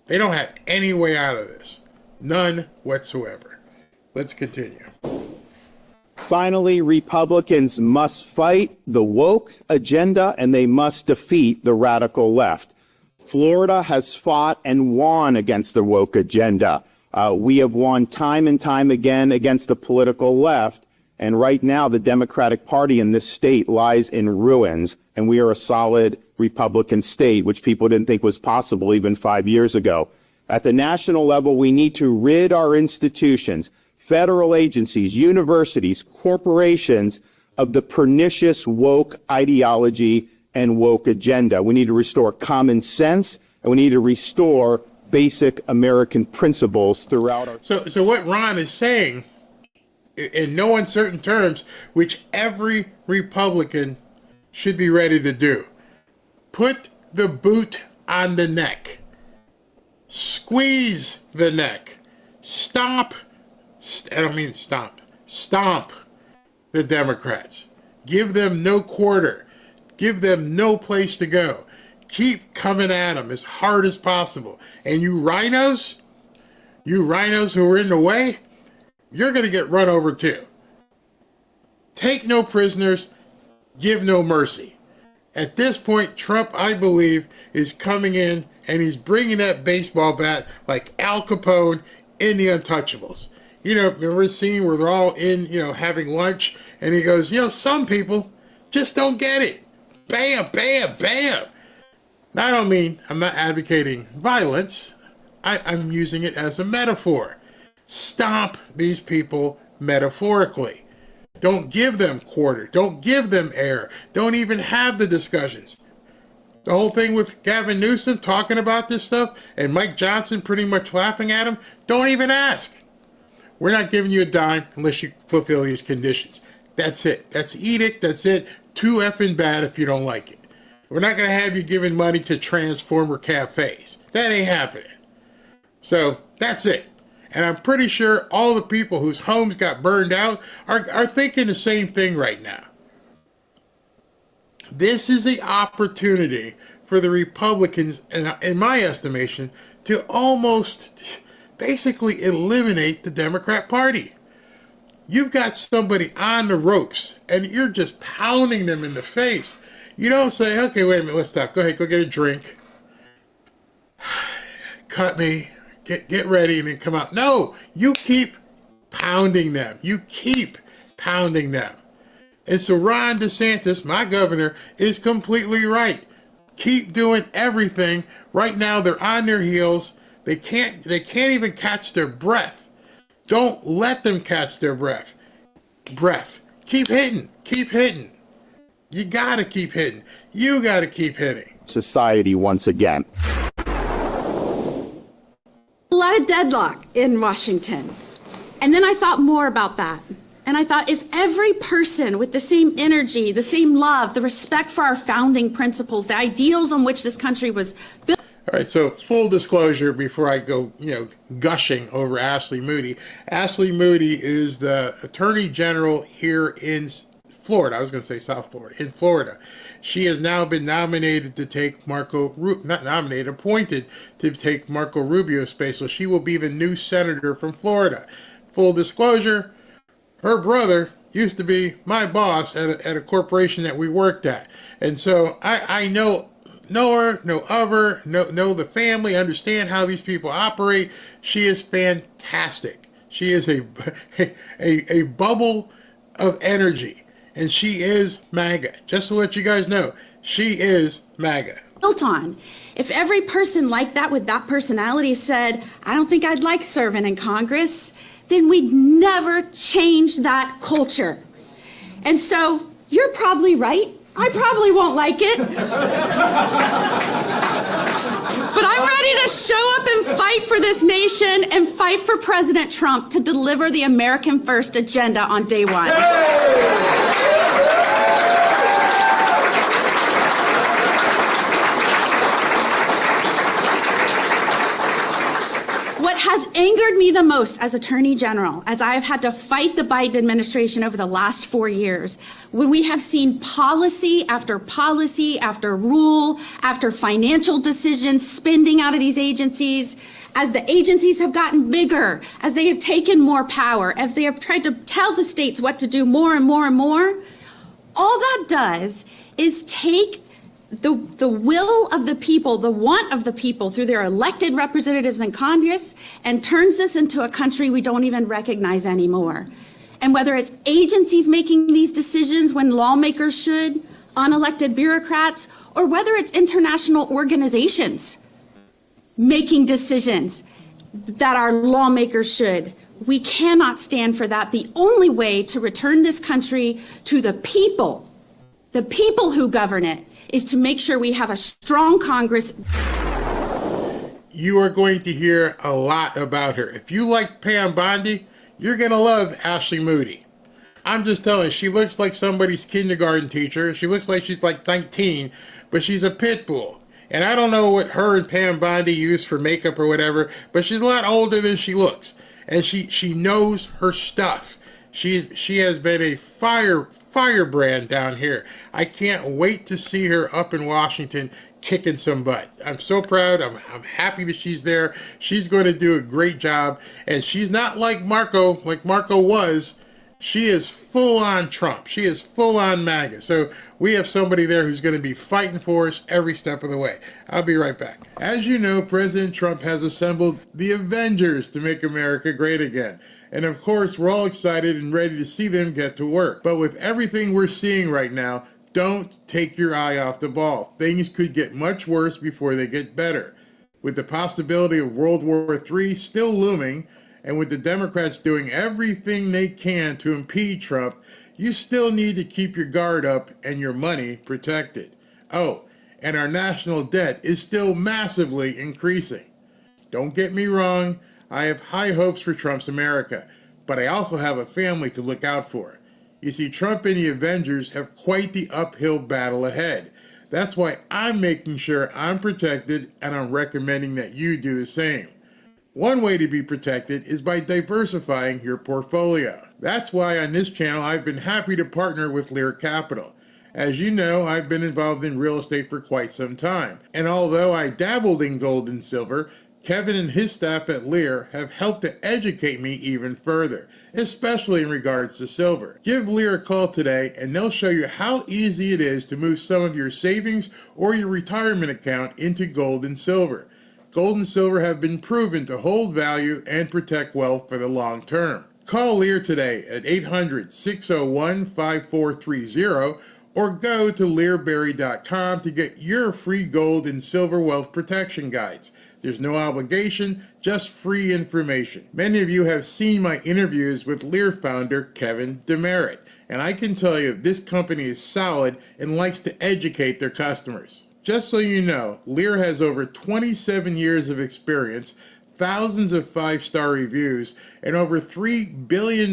They don't have any way out of this. None whatsoever. Let's continue. Finally, Republicans must fight the woke agenda and they must defeat the radical left. Florida has fought and won against the woke agenda. We have won time and time again against the political left. And right now, the Democratic Party in this state lies in ruins, and we are a solid Republican state, which people didn't think was possible even 5 years ago. At the national level, we need to rid our institutions, federal agencies, universities, corporations of the pernicious woke ideology and woke agenda. We need to restore common sense, and we need to restore basic American principles throughout our... So what Ron is saying, in no uncertain terms, which every Republican should be ready to do. Put the boot on the neck. Squeeze the neck. Stomp the Democrats. Give them no quarter. Give them no place to go. Keep coming at them as hard as possible. And you rhinos who are in the way, you're going to get run over too. Take no prisoners, give no mercy. At this point, Trump, I believe, is coming in and he's bringing that baseball bat like Al Capone in The Untouchables. Remember the scene where they're all in, having lunch, and he goes, some people just don't get it. Bam, bam, bam. Now, I'm not advocating violence. I'm using it as a metaphor. Stomp these people metaphorically. Don't give them quarter. Don't give them air. Don't even have the discussions. The whole thing with Gavin Newsom talking about this stuff and Mike Johnson pretty much laughing at him, don't even ask. We're not giving you a dime unless you fulfill these conditions. That's it. That's edict. That's it. Too effing bad if you don't like it. We're not going to have you giving money to transformer cafes. That ain't happening. So that's it. And I'm pretty sure all the people whose homes got burned out are thinking the same thing right now. This is the opportunity for the Republicans, in my estimation, to almost basically eliminate the Democrat Party. You've got somebody on the ropes, and you're just pounding them in the face. You don't say, okay, wait a minute, let's stop. Go ahead, go get a drink. Cut me. Get ready and then come out. No, you keep pounding them. You keep pounding them. And so Ron DeSantis, my governor, is completely right. Keep doing everything. Right now they're on their heels. They can't even catch their breath. Don't let them catch their breath. Keep hitting. Keep hitting. You gotta keep hitting. You gotta keep hitting. society once again. A lot of deadlock in Washington. And then I thought more about that. And I thought, if every person with the same energy, the same love, the respect for our founding principles, the ideals on which this country was built. All right, so full disclosure before I go, gushing over Ashley Moody. Ashley Moody is the Attorney General here in Florida. I was going to say South Florida, in Florida. She has now been nominated to take appointed to take Marco Rubio's space. So she will be the new senator from Florida. Full disclosure, her brother used to be my boss at a corporation that we worked at. And so I know her, know of her, know the family, understand how these people operate. She is fantastic. She is a bubble of energy. And she is MAGA. Just to let you guys know, she is MAGA. Built on. If every person like that with that personality said, I don't think I'd like serving in Congress, then we'd never change that culture. And so you're probably right. I probably won't like it. But I'm ready to show up and fight for this nation and fight for President Trump to deliver the American First agenda on day one. What has angered me the most as Attorney General, as I have had to fight the Biden administration over the last 4 years, when we have seen policy after rule, after financial decisions, spending out of these agencies, as the agencies have gotten bigger, as they have taken more power, as they have tried to tell the states what to do more and more and more, all that does is take the will of the people, the want of the people through their elected representatives in Congress, and turns this into a country we don't even recognize anymore. And whether it's agencies making these decisions when lawmakers should, unelected bureaucrats, or whether it's international organizations making decisions that our lawmakers should, we cannot stand for that. The only way to return this country to the people who govern it, is to make sure we have a strong Congress. You are going to hear a lot about her. If you like Pam Bondi, you're going to love Ashley Moody. I'm just telling you, she looks like somebody's kindergarten teacher. She looks like she's like 19, but she's a pit bull. And I don't know what her and Pam Bondi use for makeup or whatever, but she's a lot older than she looks. And she knows her stuff. She has been a firebrand down here. I can't wait to see her up in Washington kicking some butt. I'm so proud. I'm happy that she's there. She's going to do a great job. And she's not like Marco was. She is full on Trump. She is full on MAGA. So we have somebody there who's going to be fighting for us every step of the way. I'll be right back. As you know, President Trump has assembled the Avengers to make America great again. And of course, we're all excited and ready to see them get to work. But with everything we're seeing right now, don't take your eye off the ball. Things could get much worse before they get better. With the possibility of World War III still looming, and with the Democrats doing everything they can to impede Trump, you still need to keep your guard up and your money protected. Oh, and our national debt is still massively increasing. Don't get me wrong, I have high hopes for Trump's America, but I also have a family to look out for. You see, Trump and the Avengers have quite the uphill battle ahead. That's why I'm making sure I'm protected, and I'm recommending that you do the same. One way to be protected is by diversifying your portfolio. That's why on this channel I've been happy to partner with Lear Capital. As you know, I've been involved in real estate for quite some time. And although I dabbled in gold and silver, Kevin and his staff at Lear have helped to educate me even further, especially in regards to silver. Give Lear a call today and they'll show you how easy it is to move some of your savings or your retirement account into gold and silver. Gold and silver have been proven to hold value and protect wealth for the long term. Call Lear today at 800-601-5430 or go to learberry.com to get your free gold and silver wealth protection guides. There's no obligation, just free information. Many of you have seen my interviews with Lear founder Kevin Demerit, and I can tell you this company is solid and likes to educate their customers. just so you know, Lear has over 27 years of experience, thousands of 5-star reviews, and over $3 billion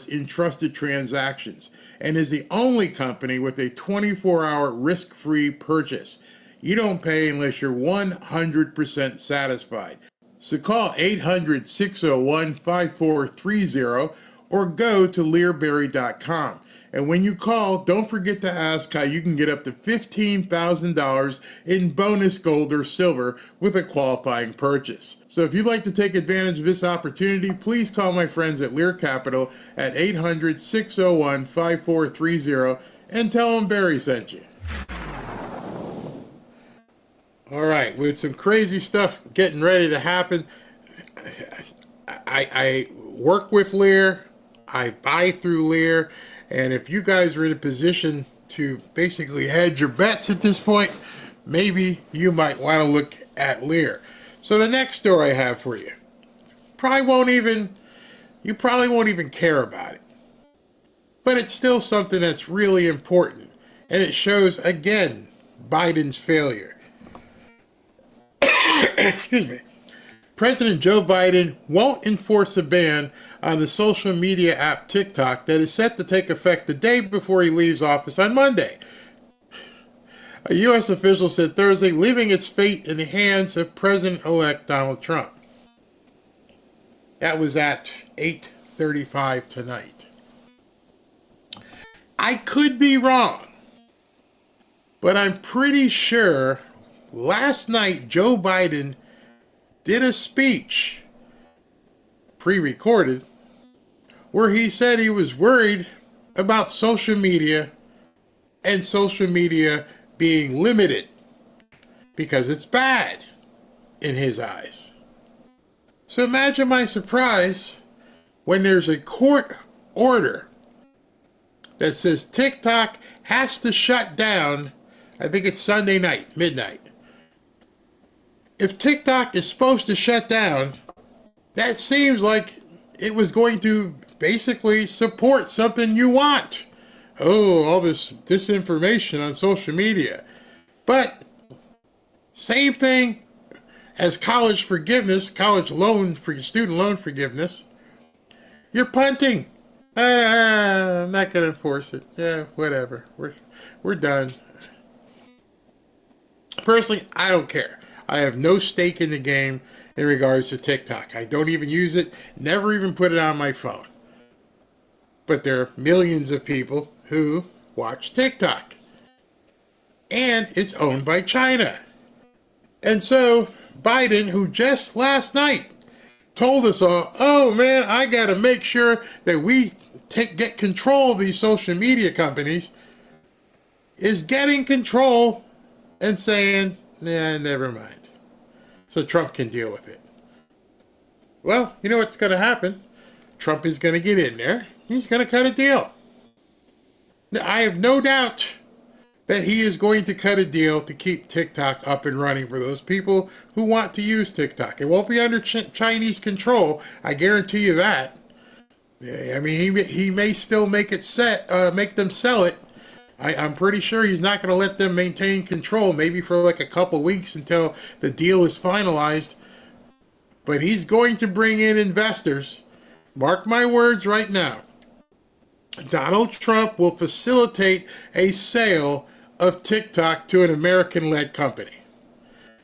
in trusted transactions, and is the only company with a 24-hour risk-free purchase. You don't pay unless you're 100% satisfied. So call 800-601-5430 or go to learberry.com. And when you call, don't forget to ask how you can get up to $15,000 in bonus gold or silver with a qualifying purchase. So if you'd like to take advantage of this opportunity, please call my friends at Lear Capital at 800-601-5430 and tell them Barry sent you. All right, with some crazy stuff getting ready to happen, I work with Lear, I buy through Lear, and if you guys are in a position to basically hedge your bets at this point, maybe you might want to look at Lear. So the next story I have for you, you probably won't even care about it, but it's still something that's really important, and it shows again Biden's failure. Excuse me. President Joe Biden won't enforce a ban on the social media app TikTok that is set to take effect the day before he leaves office on Monday. A U.S. official said Thursday, leaving its fate in the hands of President-elect Donald Trump. That was at 8:35 tonight. I could be wrong, but I'm pretty sure last night Joe Biden did a speech, pre-recorded, where he said he was worried about social media and social media being limited because it's bad in his eyes. So imagine my surprise when there's a court order that says TikTok has to shut down, I think it's Sunday night, midnight. If TikTok is supposed to shut down, that seems like it was going to basically support something you want. Oh, all this disinformation on social media. But same thing as college forgiveness, student loan forgiveness. You're punting. I'm not going to enforce it. Yeah, whatever. We're done. Personally, I don't care. I have no stake in the game in regards to TikTok. I don't even use it, never even put it on my phone. But there are millions of people who watch TikTok. And it's owned by China. And so Biden, who just last night told us all, oh man, I got to make sure that we get control of these social media companies, is getting control and saying, nah, never mind. So Trump can deal with it. Well, you know what's going to happen? Trump is going to get in there. He's going to cut a deal. I have no doubt that he is going to cut a deal to keep TikTok up and running for those people who want to use TikTok. It won't be under Chinese control. I guarantee you that. I mean, he may still make them sell it. I'm pretty sure he's not going to let them maintain control, maybe for like a couple weeks until the deal is finalized. But he's going to bring in investors. Mark my words right now. Donald Trump will facilitate a sale of TikTok to an American-led company.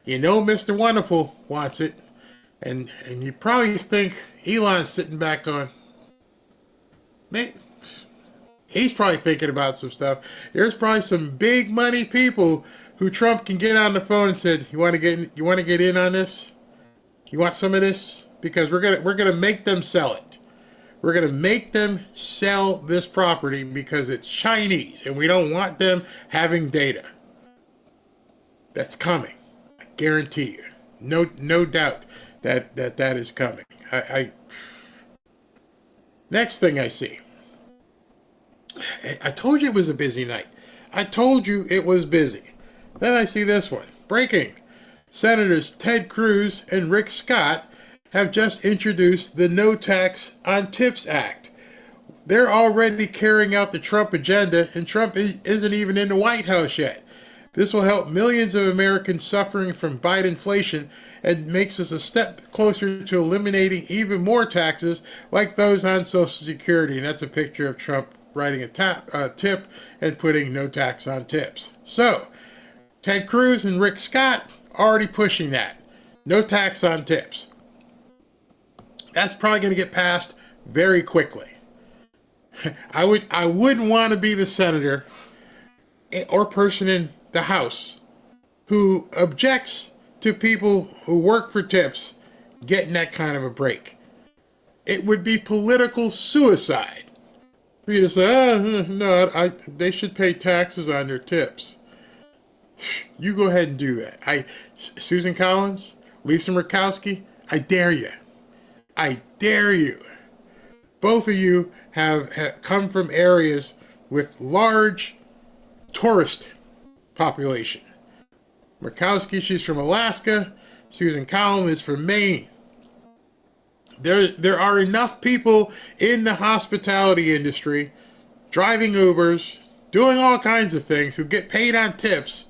You know Mr. Wonderful wants it. And you probably think Elon's sitting back on, man, he's probably thinking about some stuff. There's probably some big money people who Trump can get on the phone and said, "You want to get in on this? You want some of this? Because we're gonna make them sell it. We're gonna make them sell this property because it's Chinese and we don't want them having data." That's coming. I guarantee you. No doubt that is coming. Next thing I see. I told you it was a busy night. I told you it was busy. Then I see this one. Breaking. Senators Ted Cruz and Rick Scott have just introduced the No Tax on Tips Act. They're already carrying out the Trump agenda, and Trump isn't even in the White House yet. This will help millions of Americans suffering from Bidenflation and makes us a step closer to eliminating even more taxes like those on Social Security. And that's a picture of Trump writing a tip and putting no tax on tips. So, Ted Cruz and Rick Scott already pushing that. No tax on tips. That's probably going to get passed very quickly. I wouldn't want to be the senator or person in the House who objects to people who work for tips getting that kind of a break. It would be political suicide for you to say, no, they should pay taxes on their tips. You go ahead and do that. Susan Collins, Lisa Murkowski, I dare you. I dare you. Both of you have come from areas with large tourist population. Murkowski, she's from Alaska. Susan Collins is from Maine. There are enough people in the hospitality industry, driving Ubers, doing all kinds of things, who get paid on tips,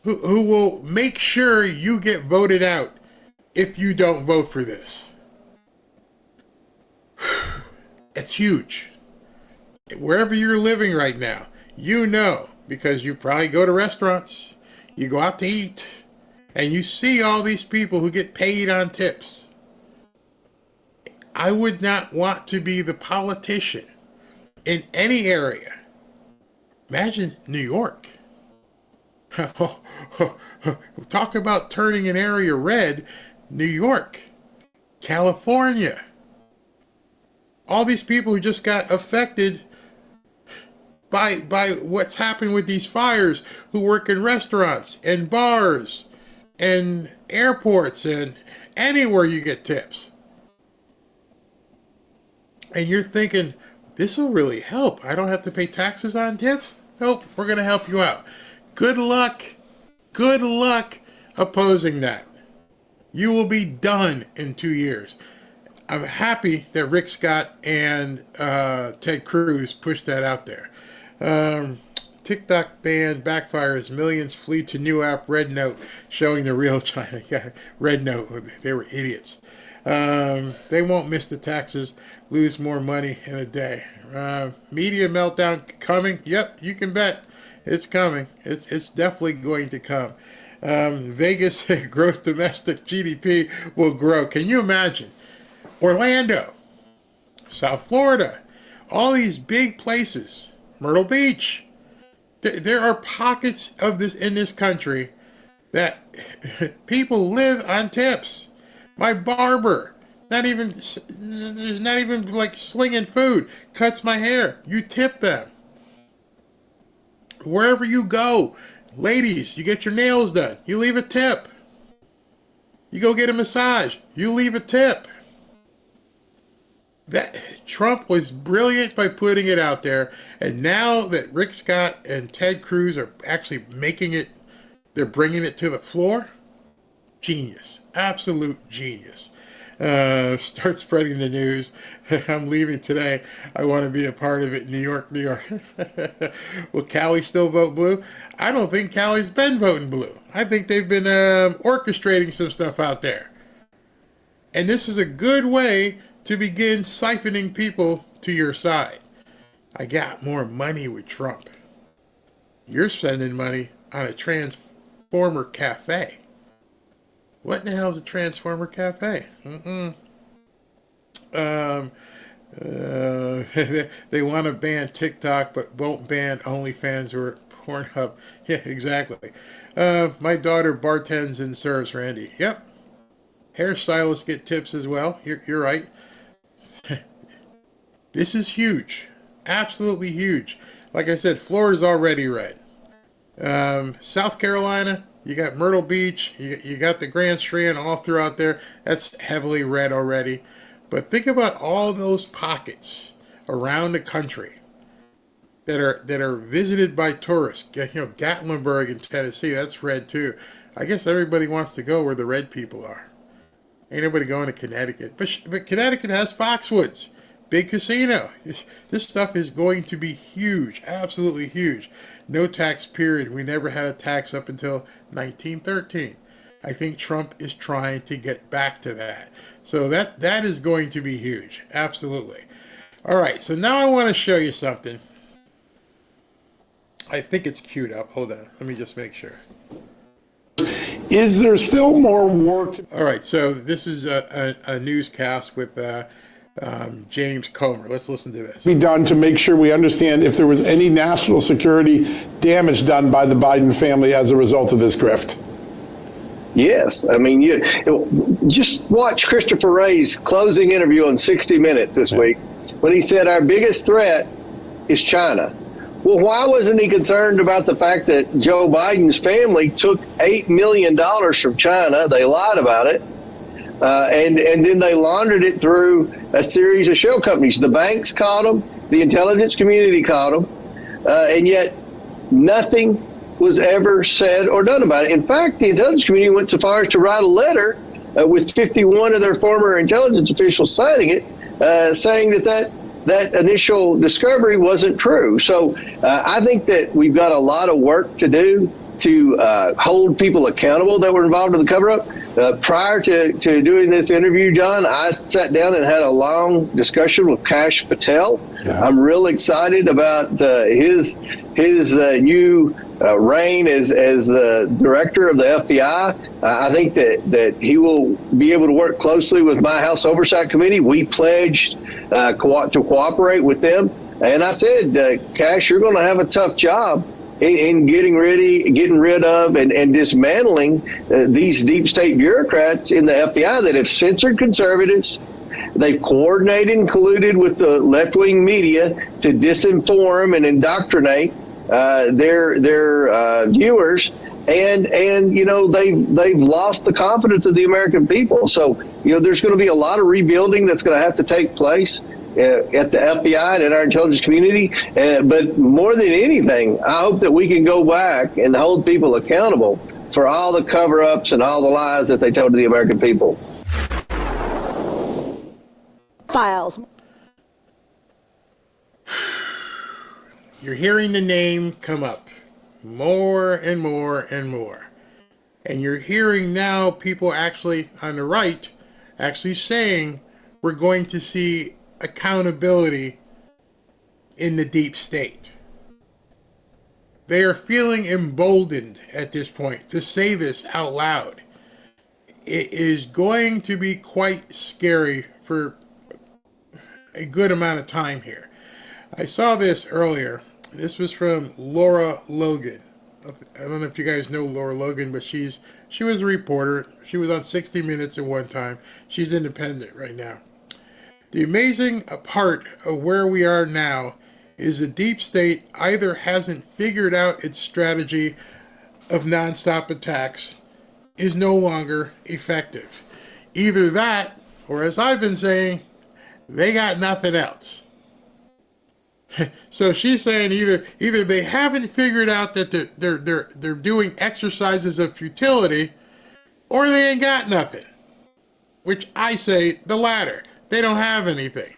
who will make sure you get voted out if you don't vote for this. It's huge. Wherever you're living right now, you know, because you probably go to restaurants, you go out to eat, and you see all these people who get paid on tips. I would not want to be the politician in any area. Imagine New York. Talk about turning an area red. New York, California. All these people who just got affected by what's happened with these fires, who work in restaurants and bars and airports and anywhere you get tips. And you're thinking, this will really help. I don't have to pay taxes on tips? Nope, we're going to help you out. Good luck. Good luck opposing that. You will be done in 2 years. I'm happy that Rick Scott and Ted Cruz pushed that out there. TikTok ban backfires. Millions flee to new app Red Note showing the real China. Yeah, Red Note. They were idiots. They won't miss the taxes. Lose more money in a day. Media meltdown coming. Yep, you can bet. It's coming. It's definitely going to come. Vegas growth domestic GDP will grow. Can you imagine? Orlando, South Florida, all these big places, Myrtle Beach. There are pockets of this in this country that people live on tips. My barber, not even like slinging food, cuts my hair. You tip them. Wherever you go, ladies, you get your nails done, you leave a tip. You go get a massage, you leave a tip. That Trump was brilliant by putting it out there, and now that Rick Scott and Ted Cruz are actually making it, they're bringing it to the floor. Genius, absolute genius. Start spreading the news. I'm leaving today. I want to be a part of it. New York, New York. Will Cali still vote blue? I don't think Cali's been voting blue. I think they've been orchestrating some stuff out there. And this is a good way to begin siphoning people to your side. I got more money with Trump. You're spending money on a Transformer Cafe. What in the hell is a Transformer Cafe? They want to ban TikTok, but won't ban OnlyFans or Pornhub. Yeah, exactly. My daughter bartends and serves, Randy. Yep. Hairstylists get tips as well. You're right. This is huge. Absolutely huge. Like I said, Florida's already red. South Carolina, you got Myrtle Beach, you got the Grand Strand all throughout there. That's heavily red already. But think about all those pockets around the country that are visited by tourists. You know, Gatlinburg in Tennessee, that's red too. I guess everybody wants to go where the red people are. Ain't nobody going to Connecticut. But Connecticut has Foxwoods. Big casino. This stuff is going to be huge. Absolutely huge. No tax period. We never had a tax up until 1913. I think Trump is trying to get back to that. So that is going to be huge. Absolutely. All right, so now I want to show you something. I think it's queued up. Hold on. Let me just make sure. Is there still more work? All right, so this is a newscast with James Comer. Let's listen to this. Be done to make sure we understand if there was any national security damage done by the Biden family as a result of this grift. Yes. I mean, you just watch Christopher Wray's closing interview on 60 Minutes this week when he said our biggest threat is China. Well, why wasn't he concerned about the fact that Joe Biden's family took $8 million from China? They lied about it. And then they laundered it through a series of shell companies. The banks caught them. The intelligence community caught them. And yet nothing was ever said or done about it. In fact, the intelligence community went so far as to write a letter with 51 of their former intelligence officials signing it, saying that initial discovery wasn't true. So I think that we've got a lot of work to do to hold people accountable that were involved in the cover-up. Prior to doing this interview, John, I sat down and had a long discussion with Kash Patel. Yeah. I'm real excited about his new reign as the director of the FBI. I think that he will be able to work closely with my House Oversight Committee. We pledged to cooperate with them. And I said, Kash, you're going to have a tough job in getting rid of and dismantling these deep state bureaucrats in the FBI that have censored conservatives. They've coordinated and colluded with the left-wing media to disinform and indoctrinate their viewers, and they've lost the confidence of the American people. So there's going to be a lot of rebuilding that's going to have to take place at the FBI and in our intelligence community. But more than anything, I hope that we can go back and hold people accountable for all the cover-ups and all the lies that they told to the American people. Files. You're hearing the name come up more and more and more. And you're hearing now people actually on the right actually saying we're going to see accountability in the deep state. They are feeling emboldened at this point to say this out loud. It is going to be quite scary for a good amount of time here. I saw this earlier. This was from Laura Logan. I don't know if you guys know Laura Logan, but she was a reporter. She was on 60 Minutes at one time. She's independent right now. The amazing part of where we are now is the deep state either hasn't figured out its strategy of nonstop attacks, is no longer effective. Either that, or as I've been saying, they got nothing else. So she's saying either they haven't figured out that they're doing exercises of futility, or they ain't got nothing. Which I say the latter. They don't have anything.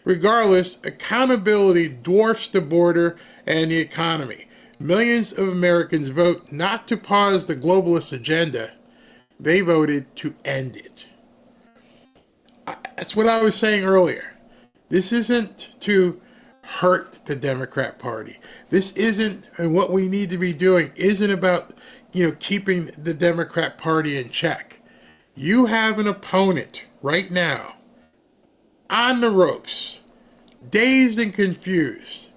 Regardless, accountability dwarfs the border and the economy. Millions of Americans vote not to pause the globalist agenda. They voted to end it. That's what I was saying earlier. This isn't to hurt the Democrat Party. This isn't, and what we need to be doing isn't about, keeping the Democrat Party in check. You have an opponent right now on the ropes, dazed and confused.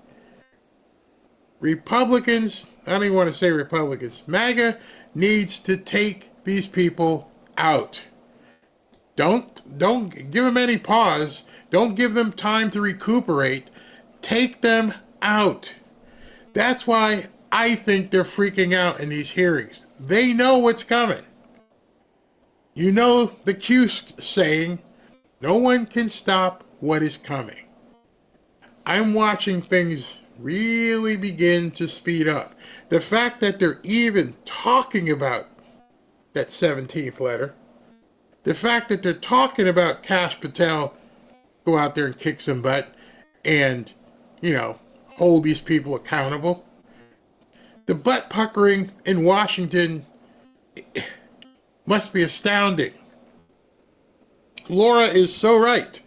Republicans, I don't even want to say Republicans, MAGA needs to take these people out. Don't give them any pause. Don't give them time to recuperate. Take them out. That's why I think they're freaking out in these hearings. They know what's coming. You know the Q saying, no one can stop what is coming. I'm watching things really begin to speed up. The fact that they're even talking about that 17th letter, the fact that they're talking about Kash Patel go out there and kick some butt and, hold these people accountable. The butt puckering in Washington must be astounding. Laura is so right.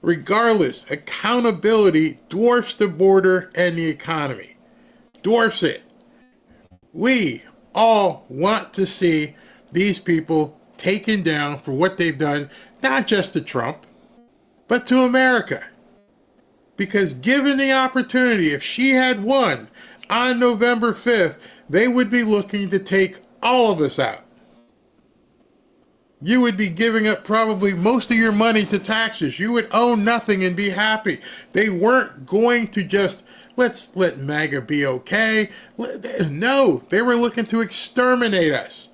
Regardless, accountability dwarfs the border and the economy. Dwarfs it. We all want to see these people taken down for what they've done, not just to Trump, but to America. Because given the opportunity, if she had won on November 5th, they would be looking to take all of us out. You would be giving up probably most of your money to taxes. You would own nothing and be happy. They weren't going to just, let's let MAGA be okay. No, they were looking to exterminate us.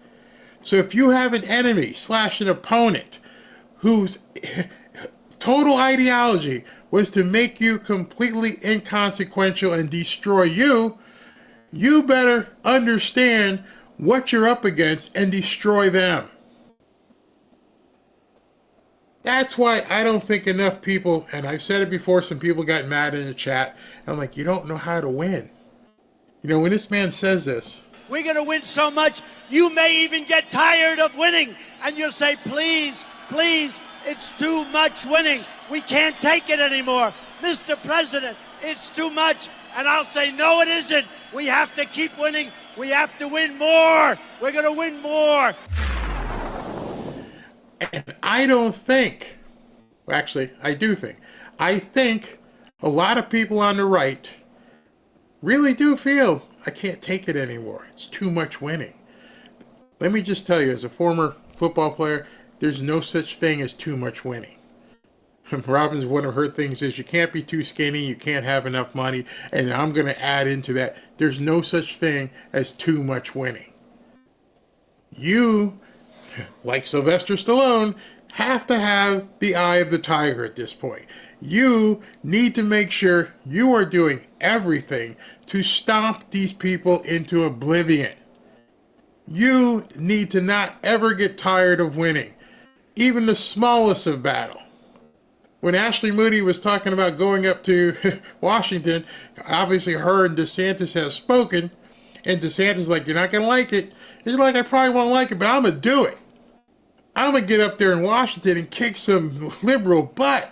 So if you have an enemy / an opponent whose total ideology was to make you completely inconsequential and destroy you, you better understand what you're up against and destroy them. That's why I don't think enough people, and I've said it before, some people got mad in the chat. I'm like, you don't know how to win. You know, when this man says this, we're going to win so much, you may even get tired of winning. And you'll say, please, please, it's too much winning. We can't take it anymore. Mr. President, it's too much. And I'll say, no, it isn't. We have to keep winning. We have to win more. We're going to win more. And I don't think, well, actually, I do think, I think a lot of people on the right really do feel, I can't take it anymore. It's too much winning. Let me just tell you, as a former football player, there's no such thing as too much winning. Robin's one of her things is you can't be too skinny, you can't have enough money, and I'm going to add into that, there's no such thing as too much winning. You, like Sylvester Stallone, have to have the eye of the tiger at this point. You need to make sure you are doing everything to stomp these people into oblivion. You need to not ever get tired of winning, even the smallest of battle. When Ashley Moody was talking about going up to Washington, obviously her and DeSantis have spoken, and DeSantis like, you're not going to like it. He's like, I probably won't like it, but I'm going to do it. I'm going to get up there in Washington and kick some liberal butt.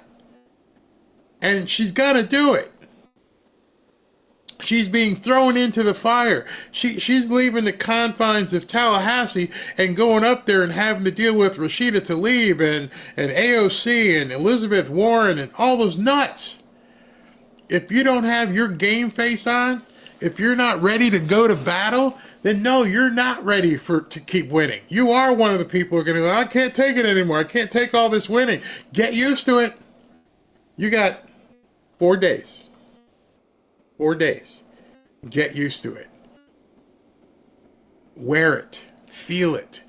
And she's going to do it. She's being thrown into the fire. She's leaving the confines of Tallahassee and going up there and having to deal with Rashida Tlaib and AOC and Elizabeth Warren and all those nuts. If you don't have your game face on, if you're not ready to go to battle, then no, you're not ready to keep winning. You are one of the people who are going to go, I can't take it anymore. I can't take all this winning. Get used to it. You got 4 days. 4 days. Get used to it. Wear it. Feel it.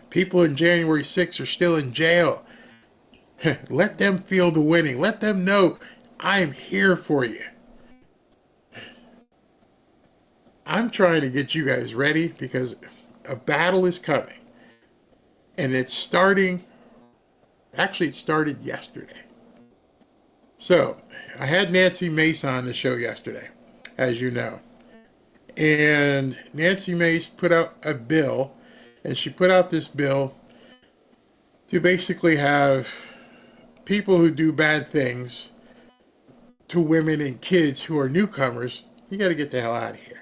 People in January 6th are still in jail. Let them feel the winning. Let them know I am here for you. I'm trying to get you guys ready because a battle is coming. And it's starting, actually it started yesterday. So, I had Nancy Mace on the show yesterday, as you know. And Nancy Mace put out a bill, and she put out this bill to basically have people who do bad things to women and kids who are newcomers, you got to get the hell out of here.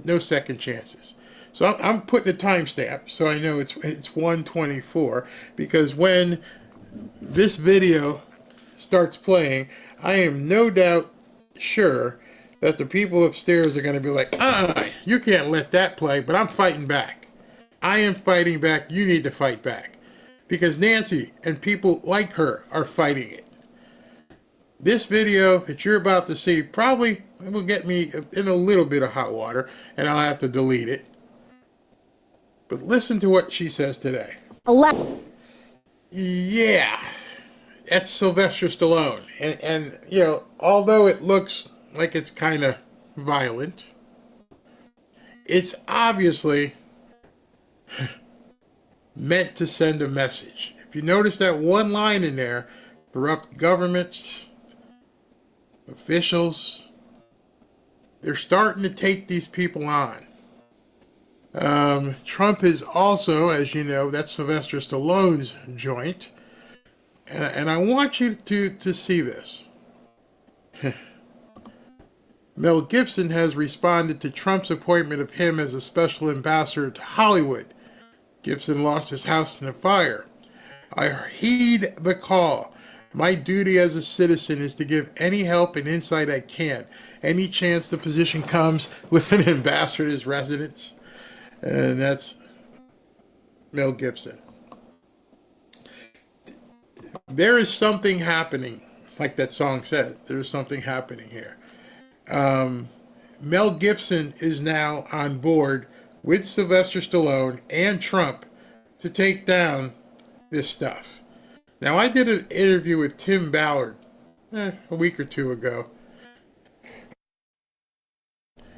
No second chances. So I'm putting a timestamp so I know it's 1:24, because when this video starts playing, I am no doubt sure that the people upstairs are going to be like, you can't let that play, but I'm fighting back. I am fighting back. You need to fight back. Because Nancy and people like her are fighting it. This video that you're about to see probably will get me in a little bit of hot water, and I'll have to delete it. But listen to what she says today. Yeah, that's Sylvester Stallone. And you know, although it looks like it's kind of violent, it's obviously meant to send a message. If you notice that one line in there, corrupt governments, officials, They're starting to take these people on. Trump is also, as you know, that's Sylvester Stallone's joint. And I want you to see this. Mel Gibson has responded to Trump's appointment of him as a special ambassador to Hollywood. Gibson lost his house in a fire. I heed the call. My duty as a citizen is to give any help and insight I can. Any chance the position comes with an ambassador's residence. And that's Mel Gibson. There is something happening, like that song said. There's something happening here. Mel Gibson is now on board with Sylvester Stallone and Trump to take down this stuff. Now, I did an interview with Tim Ballard a week or two ago.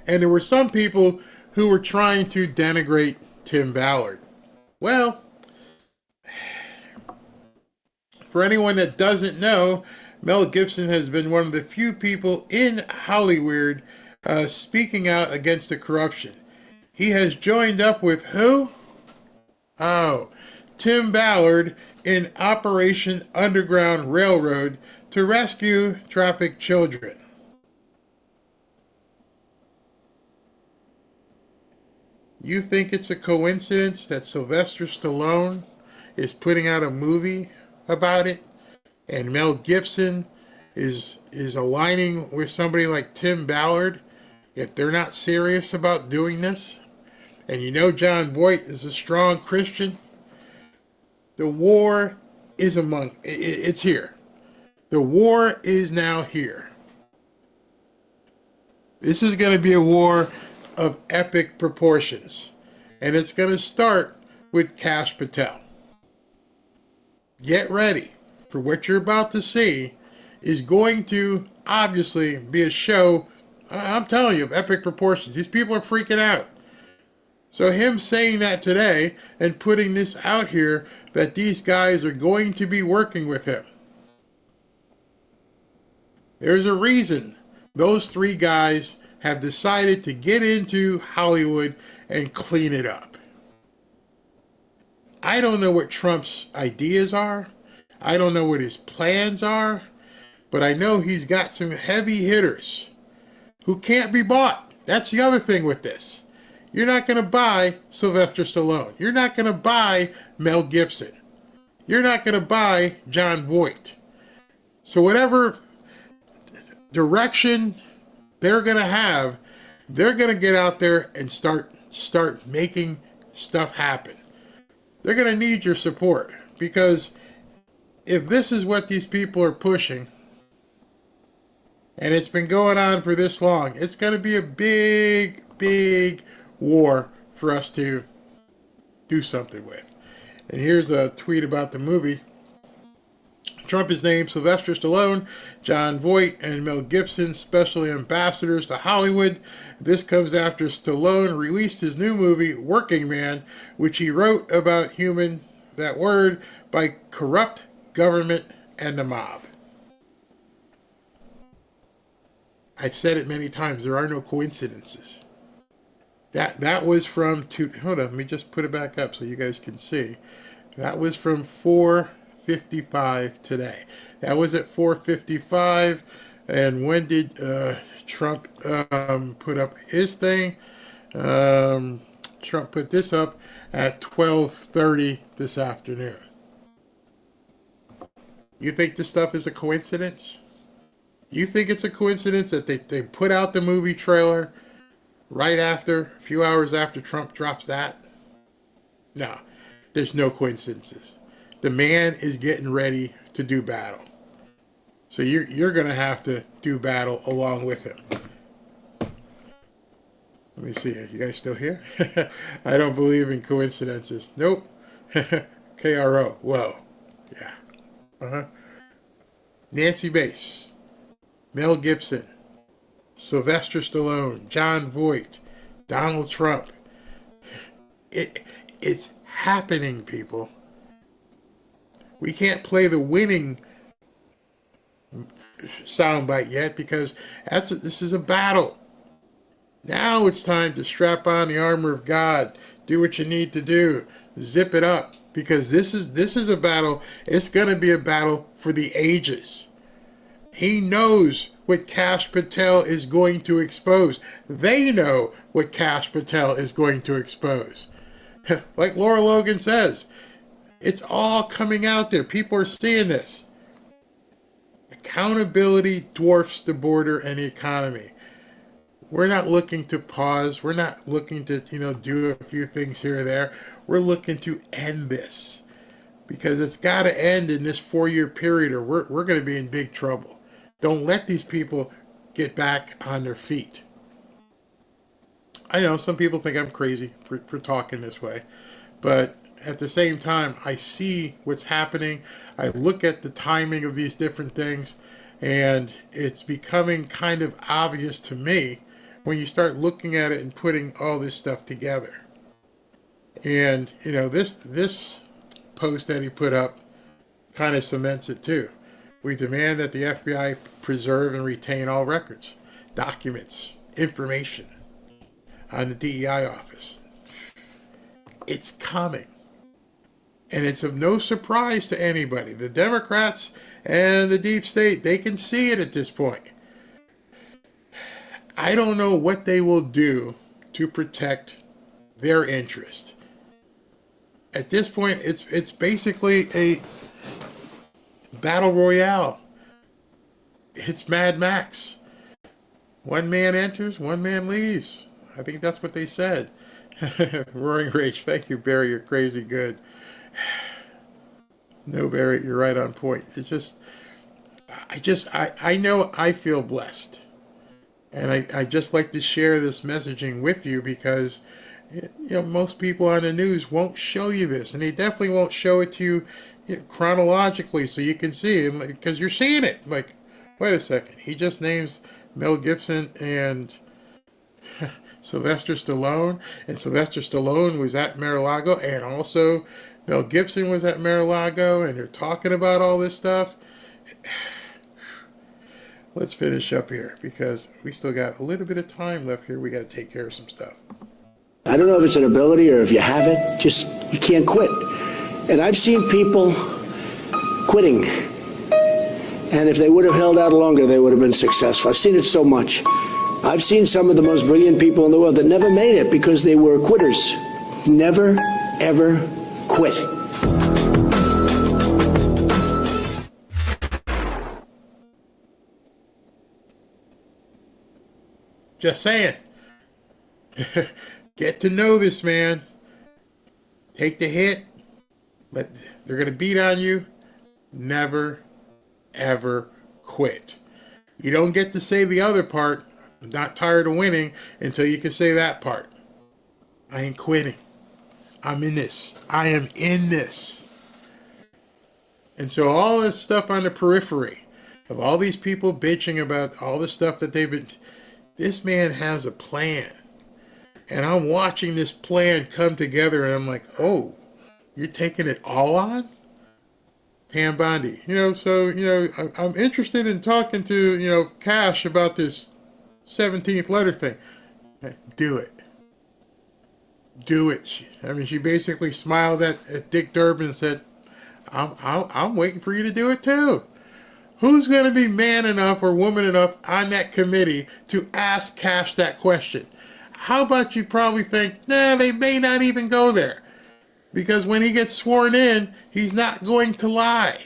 And there were some people who were trying to denigrate Tim Ballard. Well, for anyone that doesn't know, Mel Gibson has been one of the few people in Hollywood speaking out against the corruption. He has joined up with who? Oh, Tim Ballard in Operation Underground Railroad to rescue trafficked children. You think it's a coincidence that Sylvester Stallone is putting out a movie about it, and Mel Gibson is aligning with somebody like Tim Ballard if they're not serious about doing this? And you know John Voight is a strong Christian. The war is it's here. The war is now here. This is going to be a war of epic proportions. And it's going to start with Kash Patel. Get ready, for what you're about to see is going to obviously be a show, I'm telling you, of epic proportions. These people are freaking out. So him saying that today and putting this out here, that these guys are going to be working with him. There's a reason those three guys have decided to get into Hollywood and clean it up. I don't know what Trump's ideas are. I don't know what his plans are. But I know he's got some heavy hitters who can't be bought. That's the other thing with this. You're not going to buy Sylvester Stallone. You're not going to buy Mel Gibson. You're not going to buy John Voight. So whatever direction they're going to have, they're going to get out there and start making stuff happen. They're going to need your support, because if this is what these people are pushing, and it's been going on for this long, it's going to be a big, big war for us to do something with. And here's a tweet about the movie. Trump has named Sylvester Stallone, John Voight, and Mel Gibson special ambassadors to Hollywood. This comes after Stallone released his new movie, Working Man, which he wrote about that word, by corrupt government and the mob. I've said it many times, there are no coincidences. That was from, hold on, let me just put it back up so you guys can see. That was from 4:55 today. That was at 4:55. And when did Trump put up his thing? Trump put this up at 12:30 this afternoon. You think this stuff is a coincidence? You think it's a coincidence that they put out the movie trailer right after, a few hours after Trump drops that? No, there's no coincidences. The man is getting ready to do battle. So you're going to have to do battle along with him. Let me see. Are you guys still here? I don't believe in coincidences. Nope. KRO. Whoa. Yeah. Nancy Mace. Mel Gibson. Sylvester Stallone. John Voight. Donald Trump. It's happening, people. We can't play the winning soundbite yet, because this is a battle. Now it's time to strap on the armor of God. Do what you need to do. Zip it up. Because this is a battle. It's going to be a battle for the ages. He knows what Kash Patel is going to expose. They know what Kash Patel is going to expose. Like Laura Logan says, it's all coming out there. People are seeing this. Accountability dwarfs the border and the economy. We're not looking to pause. We're not looking to, do a few things here or there. We're looking to end this. Because it's got to end in this 4-year period or we're going to be in big trouble. Don't let these people get back on their feet. I know some people think I'm crazy for talking this way. But at the same time, I see what's happening. I look at the timing of these different things. And it's becoming kind of obvious to me when you start looking at it and putting all this stuff together. And, this post that he put up kind of cements it too. We demand that the FBI preserve and retain all records, documents, information on the DEI office. It's coming. And it's of no surprise to anybody. The Democrats and the deep state, they can see it at this point. I don't know what they will do to protect their interest. At this point, it's basically a battle royale. It's Mad Max. One man enters, one man leaves. I think that's what they said. Roaring Rage. Thank you, Barry. You're crazy good. No, Barry, you're right on point. It's just, I know I feel blessed. And I just like to share this messaging with you because, most people on the news won't show you this. And they definitely won't show it to you, chronologically so you can see. Because you're seeing it. Like, wait a second. He just names Mel Gibson and Sylvester Stallone. And Sylvester Stallone was at Mar-a-Lago. And also Mel Gibson was at Mar-a-Lago. And they're talking about all this stuff. Let's finish up here because we still got a little bit of time left here. We got to take care of some stuff. I don't know if it's an ability or if you have it, just you can't quit. And I've seen people quitting. And if they would have held out longer, they would have been successful. I've seen it so much. I've seen some of the most brilliant people in the world that never made it because they were quitters. Never, ever quit. Just saying. Get to know this man. Take the hit. But they're going to beat on you. Never, ever quit. You don't get to say the other part, I'm not tired of winning, until you can say that part. I ain't quitting. I'm in this. I am in this. And so all this stuff on the periphery of all these people bitching about all the stuff that they've been... This man has a plan. And I'm watching this plan come together and I'm like, oh, you're taking it all on? Pam Bondi. I'm interested in talking to, Kash about this 17th letter thing. Do it. Do it. She basically smiled at Dick Durbin and said, I'm waiting for you to do it too. Who's going to be man enough or woman enough on that committee to ask Kash that question? How about you probably think, they may not even go there. Because when he gets sworn in, he's not going to lie.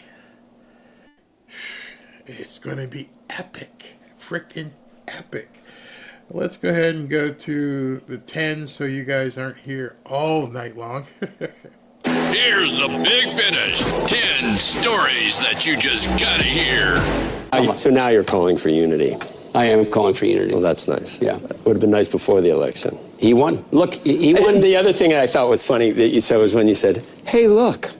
It's going to be epic. Freaking epic. Let's go ahead and go to the 10 so you guys aren't here all night long. Here's the big finish. 10 stories that you just gotta hear. So now you're calling for unity. I am calling for unity. Well, that's nice. Yeah. Would have been nice before the election. He won. Look, he won. And the other thing I thought was funny that you said was when you said, hey, look,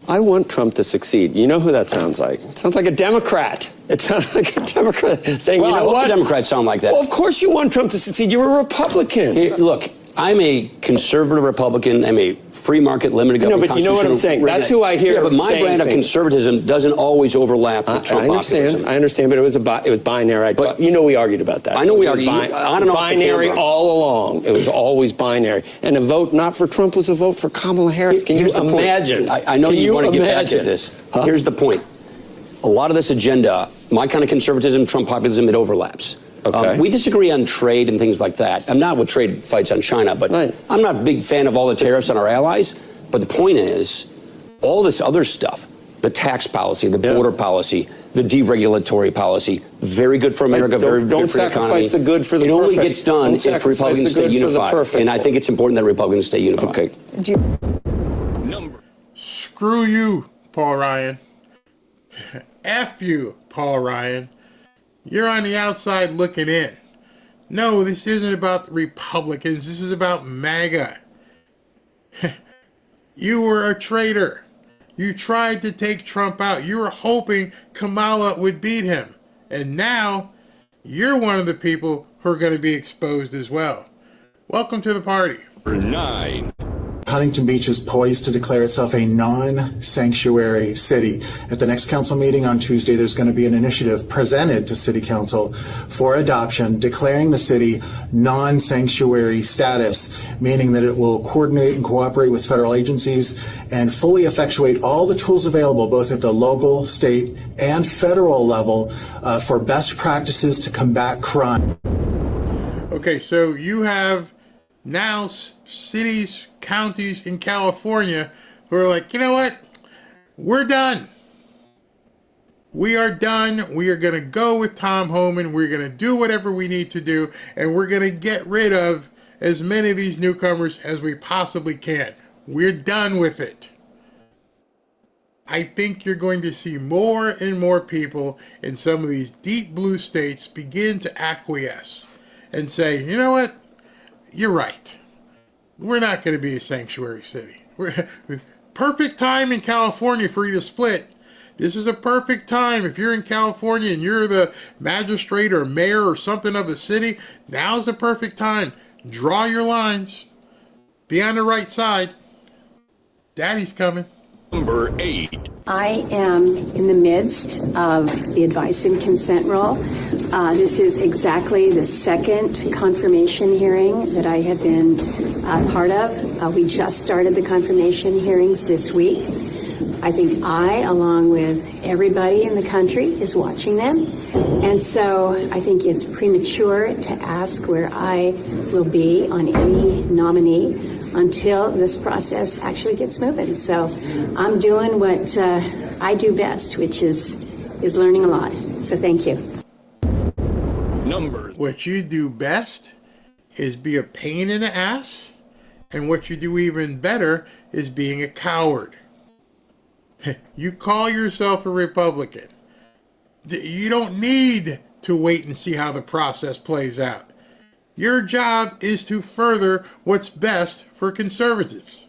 I want Trump to succeed. You know who that sounds like? It sounds like a Democrat. It sounds like a Democrat saying, well, you know what? Democrats sound like that. Well, of course you want Trump to succeed. You're a Republican. Look, I'm a conservative Republican. I'm a free market, limited government. No, but you know what I'm saying. That's who I hear. Yeah, but my brand of things. conservatism doesn't always overlap with Trump populism. I understand, but it was binary. But you know, we argued about that. I know we argued. I don't know. Binary all along. It was always binary. And a vote not for Trump was a vote for Kamala Harris. Can you imagine? I know you want to get back to this. Huh? Here's the point. A lot of this agenda, my kind of conservatism, Trump populism, it overlaps. Okay. We disagree on trade and things like that. I'm not with trade fights on China, but I'm not a big fan of all the tariffs on our allies. But the point is, all this other stuff, the tax policy, the border policy, the deregulatory policy, very good for America, very good for the economy. Don't sacrifice the good for the perfect. It only gets done if Republicans stay unified. And I think it's important that Republicans stay unified. Okay. Screw you, Paul Ryan. F you, Paul Ryan. You're on the outside looking in. No, this isn't about the Republicans. This is about MAGA. You were a traitor. You tried to take Trump out. You were hoping Kamala would beat him. And now, you're one of the people who are going to be exposed as well. Welcome to the party. Number 9. Huntington Beach is poised to declare itself a non-sanctuary city. At the next council meeting on Tuesday, there's going to be an initiative presented to City Council for adoption, declaring the city non-sanctuary status, meaning that it will coordinate and cooperate with federal agencies and fully effectuate all the tools available, both at the local, state, and federal level, for best practices to combat crime. Okay, so you have now cities, counties in California who are like, you know what? We're done. We are done. We are going to go with Tom Homan. We're going to do whatever we need to do, and we're going to get rid of as many of these newcomers as we possibly can. We're done with it. I think you're going to see more and more people in some of these deep blue states begin to acquiesce and say, you know what? You're right. We're not going to be a sanctuary city. Perfect time in California for you to split. This is a perfect time. If you're in California and you're the magistrate or mayor or something of a city, now's the perfect time. Draw your lines. Be on the right side. Daddy's coming. Number 8. I am in the midst of the advice and consent rule. This is exactly the second confirmation hearing that I have been part of. We just started the confirmation hearings this week. I think along with everybody in the country, is watching them. And so I think it's premature to ask where I will be on any nominee until this process actually gets moving. So I'm doing what I do best, which is learning a lot. So thank you. What you do best is be a pain in the ass, and what you do even better is being a coward. You call yourself a Republican. You don't need to wait and see how the process plays out. Your job is to further what's best for conservatives.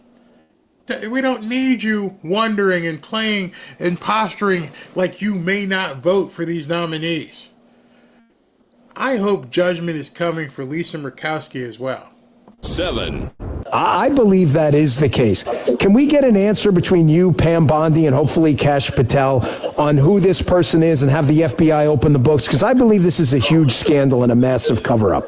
We don't need you wondering and playing and posturing like you may not vote for these nominees. I hope judgment is coming for Lisa Murkowski as well. 7. I believe that is the case. Can we get an answer between you, Pam Bondi, and hopefully Kash Patel on who this person is and have the FBI open the books? Because I believe this is a huge scandal and a massive cover-up.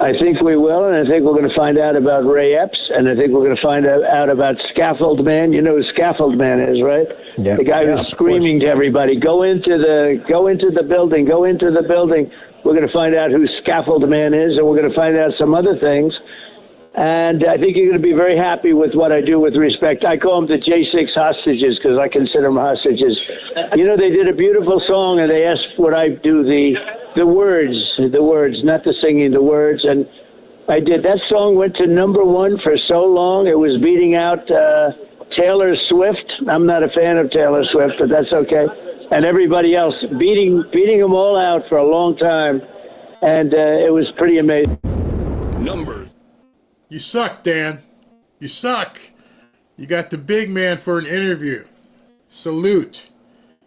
I think we will, and I think we're going to find out about Ray Epps, and I think we're going to find out about Scaffold Man. You know who Scaffold Man is, right? Yeah. The guy who's screaming to everybody, go into the building, go into the building. We're going to find out who Scaffold Man is, and we're going to find out some other things. And I think you're going to be very happy with what I do with respect. I call them the J6 hostages because I consider them hostages. You know, they did a beautiful song, and they asked would I do the words, not the singing, the words. And I did. That song went to #1 for so long. It was beating out Taylor Swift. I'm not a fan of Taylor Swift, but that's okay. And everybody else, beating them all out for a long time. And it was pretty amazing. You suck, Dan. You suck. You got the big man for an interview. Salute.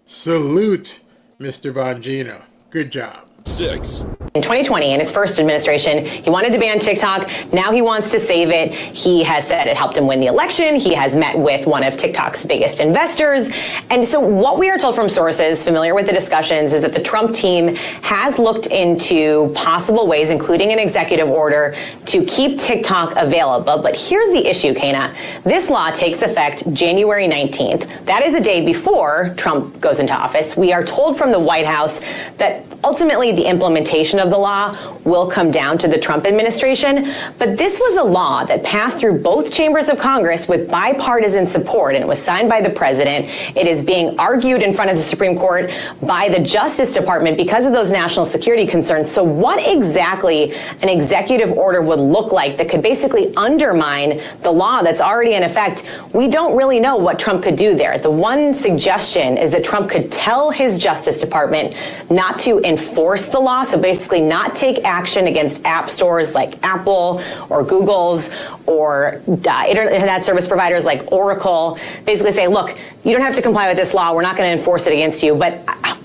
Salute, Mr. Bongino. Good job. 6. In 2020, in his first administration, he wanted to ban TikTok. Now he wants to save it. He has said it helped him win the election. He has met with one of TikTok's biggest investors. And so what we are told from sources familiar with the discussions is that the Trump team has looked into possible ways, including an executive order, to keep TikTok available. But here's the issue, Kana. This law takes effect January 19th. That is a day before Trump goes into office. We are told from the White House that ultimately the implementation of the law will come down to the Trump administration. But this was a law that passed through both chambers of Congress with bipartisan support, and it was signed by the president. It is being argued in front of the Supreme Court by the Justice Department because of those national security concerns. So what exactly an executive order would look like that could basically undermine the law that's already in effect, we don't really know what Trump could do there. The one suggestion is that Trump could tell his Justice Department not to enforce the law, so basically not take action against app stores like Apple or Google's or internet service providers like Oracle. Basically say, look, you don't have to comply with this law. We're not going to enforce it against you. But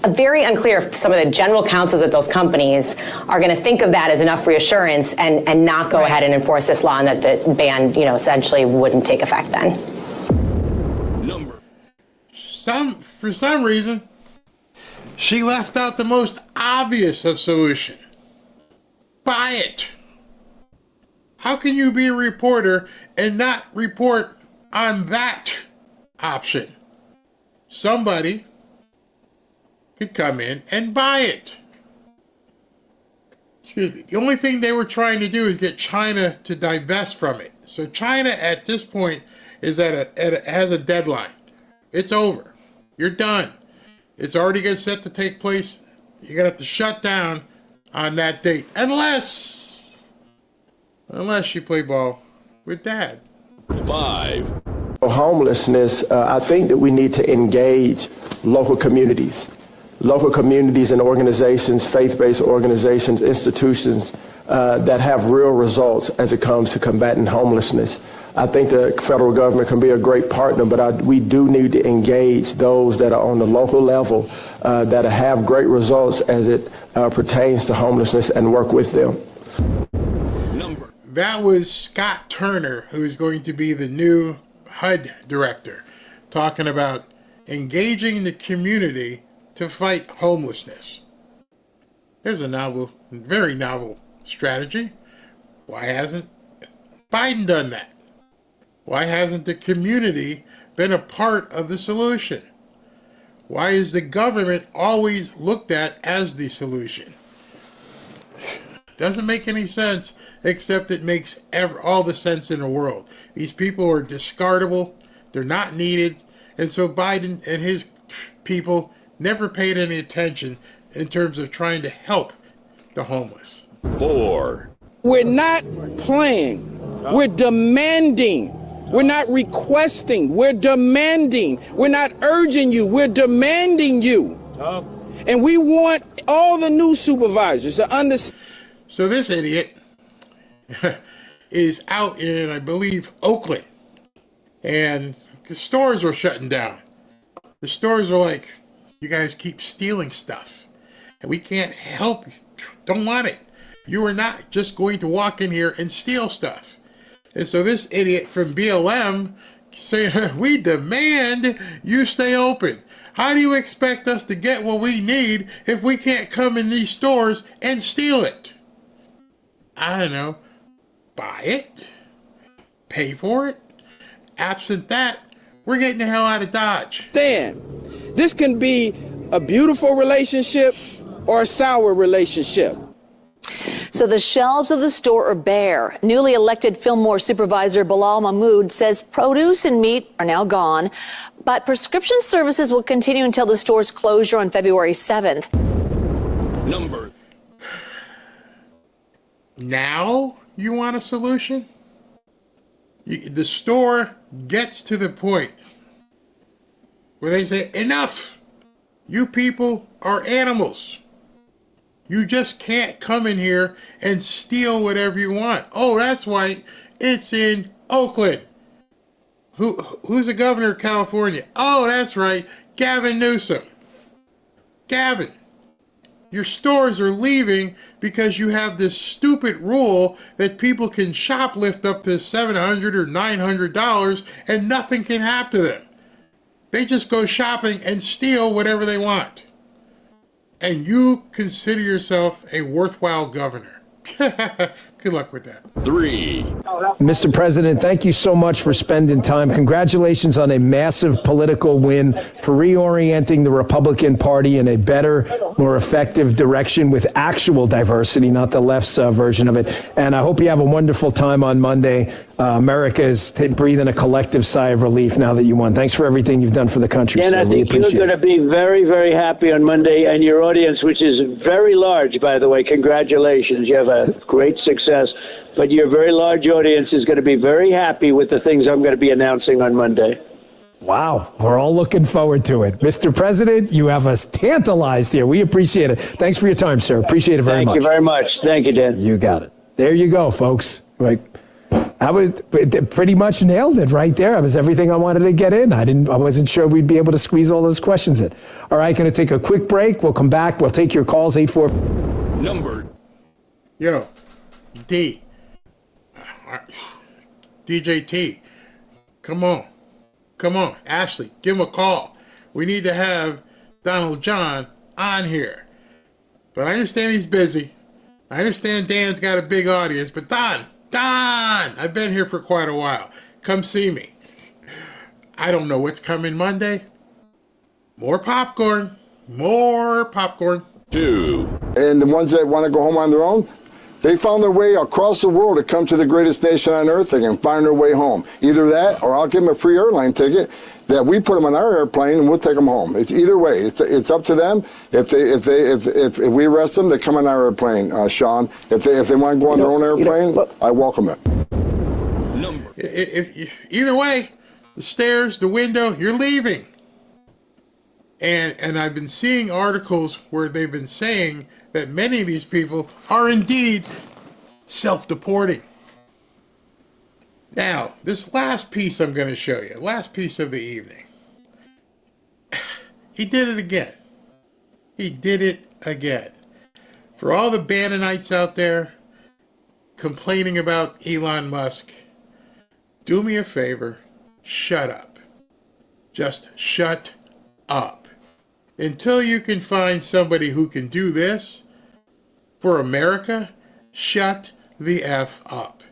very unclear if some of the general counsels at those companies are going to think of that as enough reassurance and not go ahead and enforce this law, and that the ban, essentially wouldn't take effect then. For some reason, she left out the most obvious of solution. Buy it. How can you be a reporter and not report on that option? Somebody could come in and buy it. Excuse me. The only thing they were trying to do is get China to divest from it. So China at this point is has a deadline. It's over. You're done. It's already going to set to take place. You're going to have to shut down on that date. Unless you play ball with Dad. 5. Homelessness, I think that we need to engage local communities and organizations, faith-based organizations, institutions that have real results as it comes to combating homelessness. I think the federal government can be a great partner, but we do need to engage those that are on the local level that have great results as it pertains to homelessness and work with them. That was Scott Turner, who is going to be the new HUD director, talking about engaging the community to fight homelessness. There's a very novel strategy. Why hasn't Biden done that? Why hasn't the community been a part of the solution? Why is the government always looked at as the solution? Doesn't make any sense, except it makes all the sense in the world. These people are discardable. They're not needed. And so Biden and his people never paid any attention in terms of trying to help the homeless. 4. We're not playing. We're demanding. We're not requesting. We're demanding. We're not urging you. We're demanding you. And we want all the new supervisors to understand. So this idiot is out in, I believe, Oakland. And the stores are shutting down. The stores are like, you guys keep stealing stuff. And we can't help you. Don't want it. You are not just going to walk in here and steal stuff. And so this idiot from BLM saying, we demand you stay open. How do you expect us to get what we need if we can't come in these stores and steal it? I don't know. Buy it? Pay for it? Absent that, we're getting the hell out of Dodge. Dan, this can be a beautiful relationship or a sour relationship. So the shelves of the store are bare. Newly elected Fillmore supervisor Bilal Mahmood says produce and meat are now gone, but prescription services will continue until the store's closure on February 7th. Now you want a solution? The store gets to the point where they say, enough! You people are animals. You just can't come in here and steal whatever you want. Oh, that's why it's in Oakland. Who's the governor of California? Oh, that's right, Gavin Newsom. Gavin, Your stores are leaving because you have this stupid rule that people can shoplift up to $700 or $900 and nothing can happen to them. They just go shopping and steal whatever they want. And you consider yourself a worthwhile governor. Good luck with that. 3. Mr. President, thank you so much for spending time. Congratulations on a massive political win for reorienting the Republican Party in a better, more effective direction with actual diversity, not the left's version of it. And I hope you have a wonderful time on Monday. America is breathing a collective sigh of relief now that you won. Thanks for everything you've done for the country, And sir. I think you're going to be very, very happy on Monday, and your audience, which is very large, by the way, congratulations. You have a great success. But your very large audience is going to be very happy with the things I'm going to be announcing on Monday. Wow. We're all looking forward to it. Mr. President, you have us tantalized here. We appreciate it. Thanks for your time, sir. Appreciate it very much. Thank you very much. Thank you, Dan. You got it. There you go, folks. I was pretty much nailed it right there. It was everything I wanted to get in. I wasn't sure we'd be able to squeeze all those questions in. All right, going to take a quick break. We'll come back. We'll take your calls. 84. Number. Yo, DJ T, come on. Ashley, give him a call. We need to have Donald John on here. But I understand he's busy. I understand Dan's got a big audience. But Don, I've been here for quite a while. Come see me. I don't know what's coming Monday. More popcorn. 2. And the ones that want to go home on their own, they found their way across the world to come to the greatest nation on earth. They can find their way home. Either that, or I'll give them a free airline ticket that we put them on our airplane and we'll take them home. It's either way. It's up to them. If we arrest them, they come on our airplane, Sean. If they want to go on their own airplane, I welcome it. Either way, the stairs, the window, you're leaving. And I've been seeing articles where they've been saying that many of these people are indeed self-deporting. Now, this last piece I'm going to show you, last piece of the evening, he did it again. For all the Bannonites out there complaining about Elon Musk, do me a favor, shut up. Just shut up. Until you can find somebody who can do this for America, shut the F up.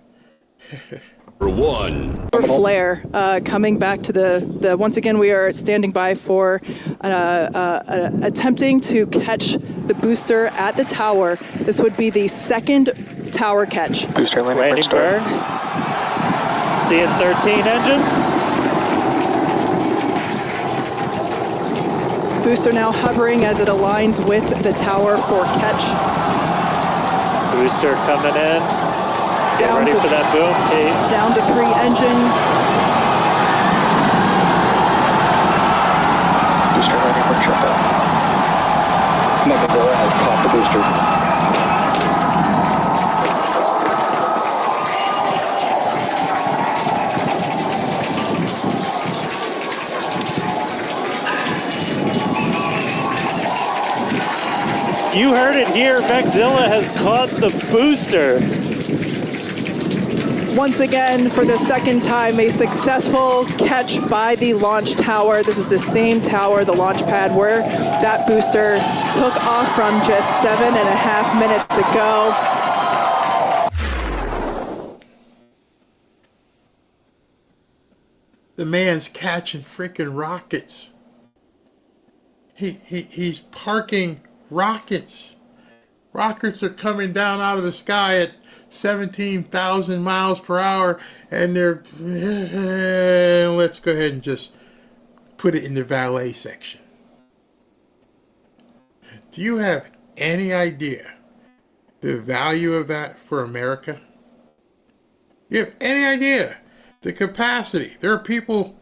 Number 1. Flare, coming back to the once again, we are standing by for attempting to catch the booster at the tower. This would be the second tower catch. Booster landing burn. Seeing 13 engines. Booster now hovering as it aligns with the tower for catch. Booster coming in. Get ready for that boom, Kate. Down to 3 engines. Booster ready for triple. Go ahead, pop the booster. You heard it here. Vexilla has caught the booster. Once again, for the second time, a successful catch by the launch tower. This is the same tower, the launch pad, where that booster took off from just 7.5 minutes ago. The man's catching freaking rockets. He's parking rockets. Rockets are coming down out of the sky at 17,000 miles per hour, and they're, let's go ahead and just put it in the valet section. Do you have any idea the value of that for America? Do you have any idea the capacity? There are people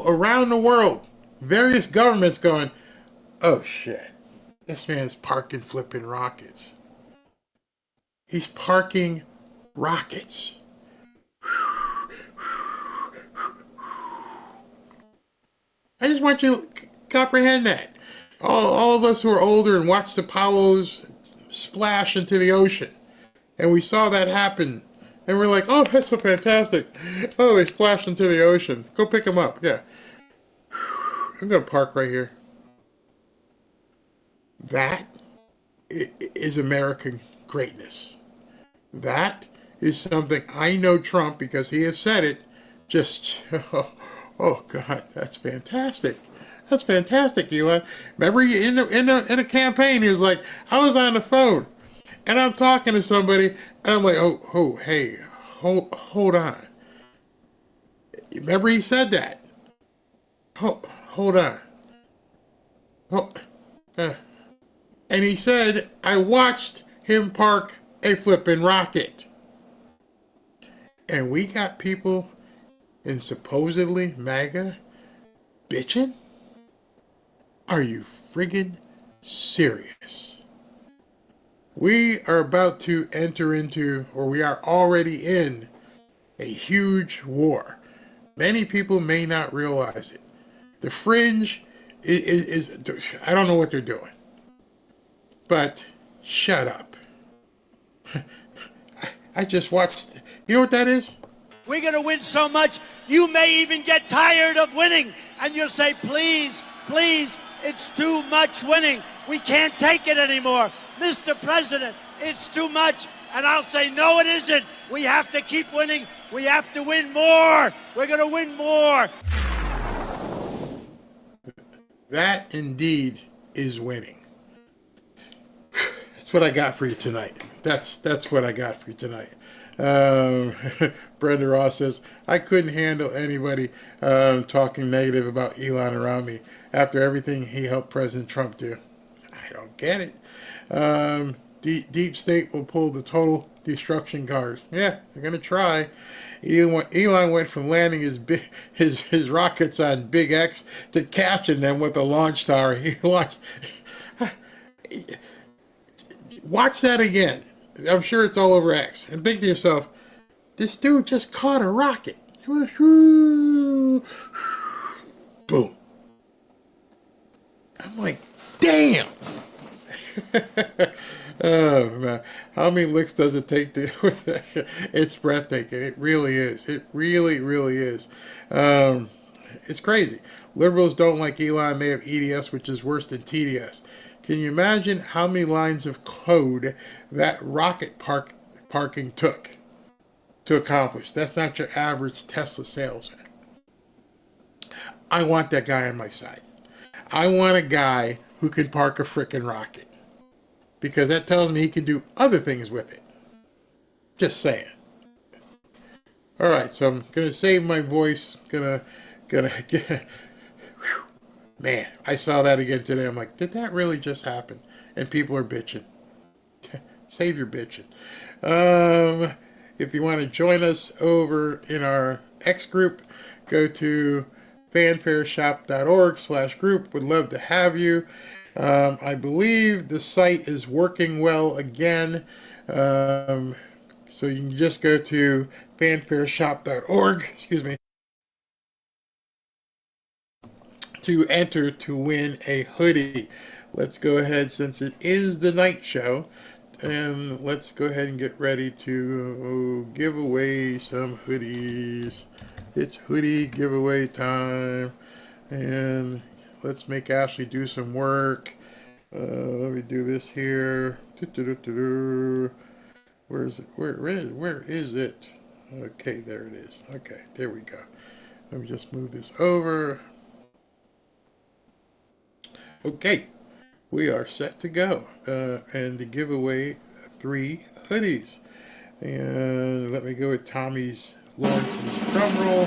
around the world, various governments going, oh shit, this man's parking flipping rockets. He's parking rockets. I just want you to comprehend that. all of us who are older and watched the Apollos splash into the ocean, and we saw that happen, and we're like, oh, that's so fantastic. Oh, they splashed into the ocean. Go pick them up. Yeah. I'm going to park right here. That is American greatness. That is something I know Trump, because he has said it, just, oh God, that's fantastic. That's fantastic, Elon. Remember in the campaign, he was like, I was on the phone and I'm talking to somebody and I'm like, hey, hold on. Remember he said that? Hold on. And he said, I watched him park a flippin' rocket. And we got people in supposedly MAGA bitching? Are you friggin' serious? We are about to enter into, or we are already in, a huge war. Many people may not realize it. The fringe is I don't know what they're doing. But shut up. I just watched, you know what that is? We're going to win so much, you may even get tired of winning. And you'll say, please, please, it's too much winning. We can't take it anymore. Mr. President, it's too much. And I'll say, no, it isn't. We have to keep winning. We have to win more. We're going to win more. That indeed is winning. That's what I got for you tonight. That's what I got for you tonight. Brenda Ross says, I couldn't handle anybody talking negative about Elon around me after everything he helped President Trump do. I don't get it. Deep State will pull the total destruction cards. Yeah, they're going to try. Elon went from landing his rockets on Big X to catching them with a launch tower. Watch that again. I'm sure it's all over X. And think to yourself, this dude just caught a rocket. Boom. I'm like, damn. Oh, man. How many licks does it take to... It's breathtaking. It really is. It really, really is. It's crazy. Liberals don't like Elon. They have EDS, which is worse than TDS. Can you imagine how many lines of code that rocket parking took to accomplish? That's not your average Tesla salesman. I want that guy on my side. I want a guy who can park a frickin' rocket, because that tells me he can do other things with it. Just saying. All right, so I'm gonna save my voice. Gonna get. Man, I saw that again today. I'm like, did that really just happen? And people are bitching. Save your bitching. If you want to join us over in our X group, go to fanfareshop.org/group. Would love to have you. I believe the site is working well again. So you can just go to fanfareshop.org, to enter to win a hoodie. Let's go ahead, since it is the night show, and let's go ahead and get ready to give away some hoodies. It's hoodie giveaway time, and let's make Ashley do some work. Let me do this here. Where is it? Where is it? Okay, there it is. Okay, there we go. Let me just move this over. Okay, we are set to go, and to give away 3 hoodies. And let me go with Tommy's Lawrence's drum roll.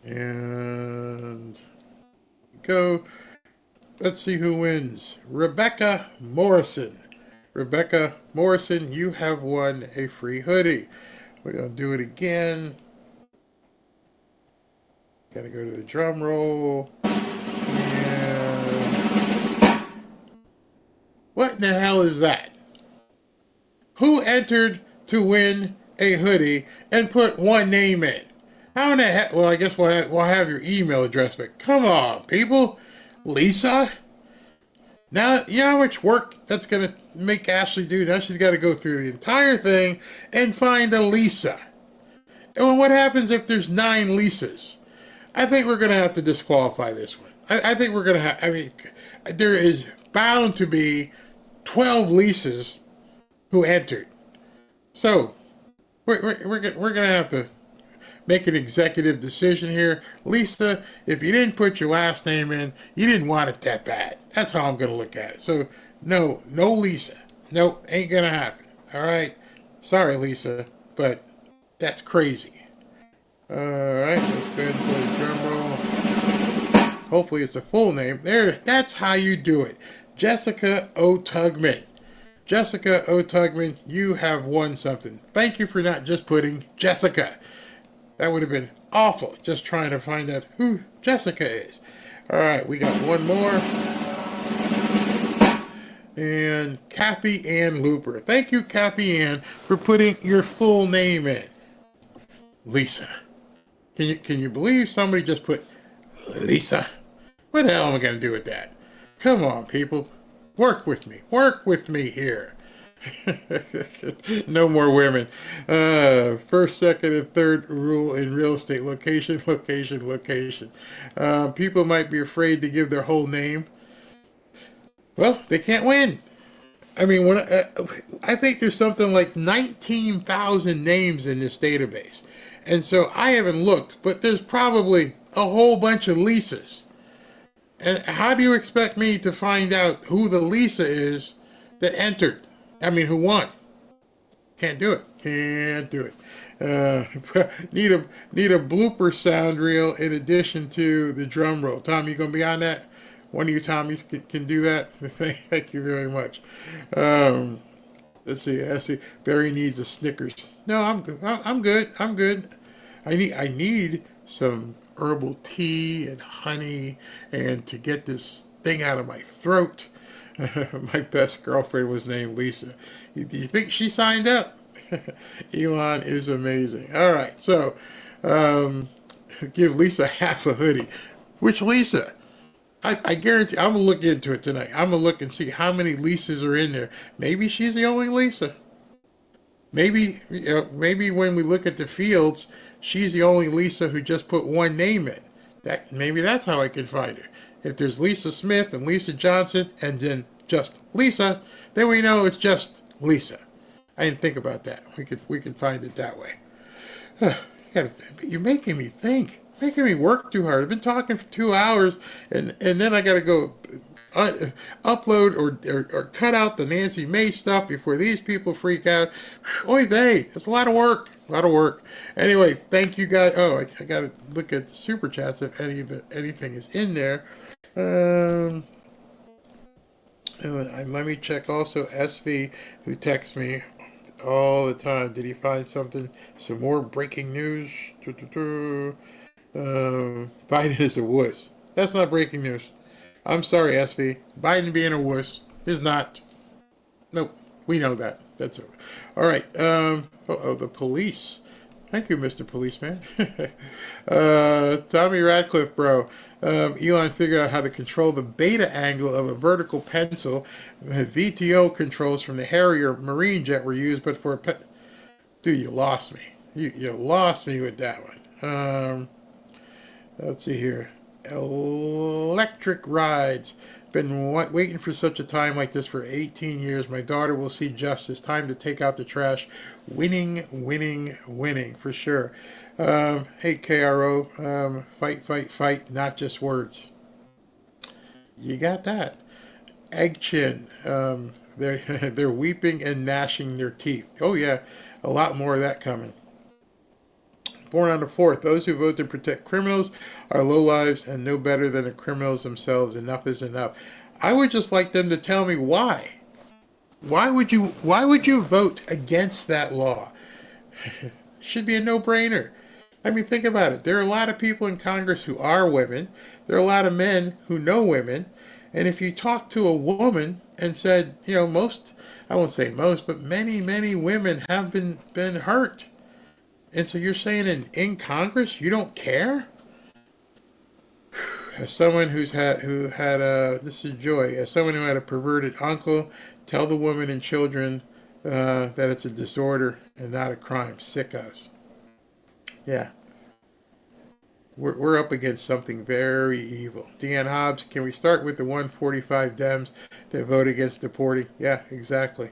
And go. Let's see who wins. Rebecca Morrison. Rebecca Morrison, you have won a free hoodie. We're going to do it again. Got to go to the drum roll. What in the hell is that? Who entered to win a hoodie and put one name in? How in the heck? Well, I guess we'll have your email address, but come on, people. Lisa? Now, you know how much work that's going to make Ashley do? Now she's got to go through the entire thing and find a Lisa. And what happens if there's 9 Lisas? I think we're going to have to disqualify this one. I think we're going to have, I mean, there is bound to be 12 Lisas who entered. So, we're going to have to make an executive decision here. Lisa, if you didn't put your last name in, you didn't want it that bad. That's how I'm going to look at it. So, no Lisa. Nope, ain't going to happen. All right? Sorry, Lisa, but that's crazy. All right, let's go ahead and play the drum roll. Hopefully it's a full name. There, that's how you do it. Jessica O. Tugman. Jessica O. Tugman, you have won something. Thank you for not just putting Jessica. That would have been awful, just trying to find out who Jessica is. All right, we got one more. And Kathy Ann Looper. Thank you, Kathy Ann, for putting your full name in. Lisa. Can you believe somebody just put Lisa? What the hell am I going to do with that? Come on, people. Work with me. Work with me here. No more women. First, second, and third rule in real estate. Location, location, location. People might be afraid to give their whole name. Well, they can't win. I mean, I think there's something like 19,000 names in this database. And so I haven't looked, but there's probably a whole bunch of Lisas. And how do you expect me to find out who the Lisa is that entered? I mean, who won? Can't do it. Can't do it. Need a blooper sound reel in addition to the drum roll. Tom, you gonna be on that? One of you Tommies can do that. Thank you very much. Let's see. Barry needs a Snickers. No, I'm good. I'm good. I need some herbal tea and honey, and to get this thing out of my throat. My best girlfriend was named Lisa. Do you think she signed up? Elon is amazing. All right, so give Lisa half a hoodie. Which Lisa? I guarantee I'm going to look into it tonight. I'm going to look and see how many Lisas are in there. Maybe she's the only Lisa. Maybe when we look at the fields, she's the only Lisa who just put one name in. Maybe that's how I can find her. If there's Lisa Smith and Lisa Johnson and then just Lisa, then we know it's just Lisa. I didn't think about that. We could find it that way. You're making me think. Making me work too hard. I've been talking for 2 hours, and then I got to go upload or cut out the Nancy May stuff before these people freak out. Oy vey, it's a lot of work. A lot of work. Anyway, thank you guys. Oh, I got to look at the super chats if anything is in there. Let me check also SV, who texts me all the time. Did he find something? Some more breaking news? Biden is a wuss. That's not breaking news. I'm sorry, SV. Biden being a wuss is not. Nope. We know that. That's over. All right. The police. Thank you, Mr. Policeman. Tommy Radcliffe, bro. Elon figured out how to control the beta angle of a vertical pencil. VTO controls from the Harrier Marine jet were used, but for a dude, you lost me. You lost me with that one. Let's see here. Electric rides. Been waiting for such a time like this for 18 years. My daughter will see justice. Time to take out the trash. Winning, winning, winning, for sure. Hey, KRO. Fight, fight, fight. Not just words. You got that. Egg chin. They're weeping and gnashing their teeth. Oh, yeah. A lot more of that coming. Born on the 4th, those who vote to protect criminals are lowlives and no better than the criminals themselves. Enough is enough. I would just like them to tell me why. Why would you vote against that law? It should be a no-brainer. I mean, think about it. There are a lot of people in Congress who are women. There are a lot of men who know women. And if you talk to a woman and said, most, I won't say most, but many, many women have been hurt. And so you're saying in Congress you don't care? As someone who had this is Joy. As someone who had a perverted uncle, tell the woman and children that it's a disorder and not a crime. Sickos. Yeah. We're up against something very evil. Deanne Hobbs, can we start with the 145 Dems that vote against deporting? Yeah, exactly.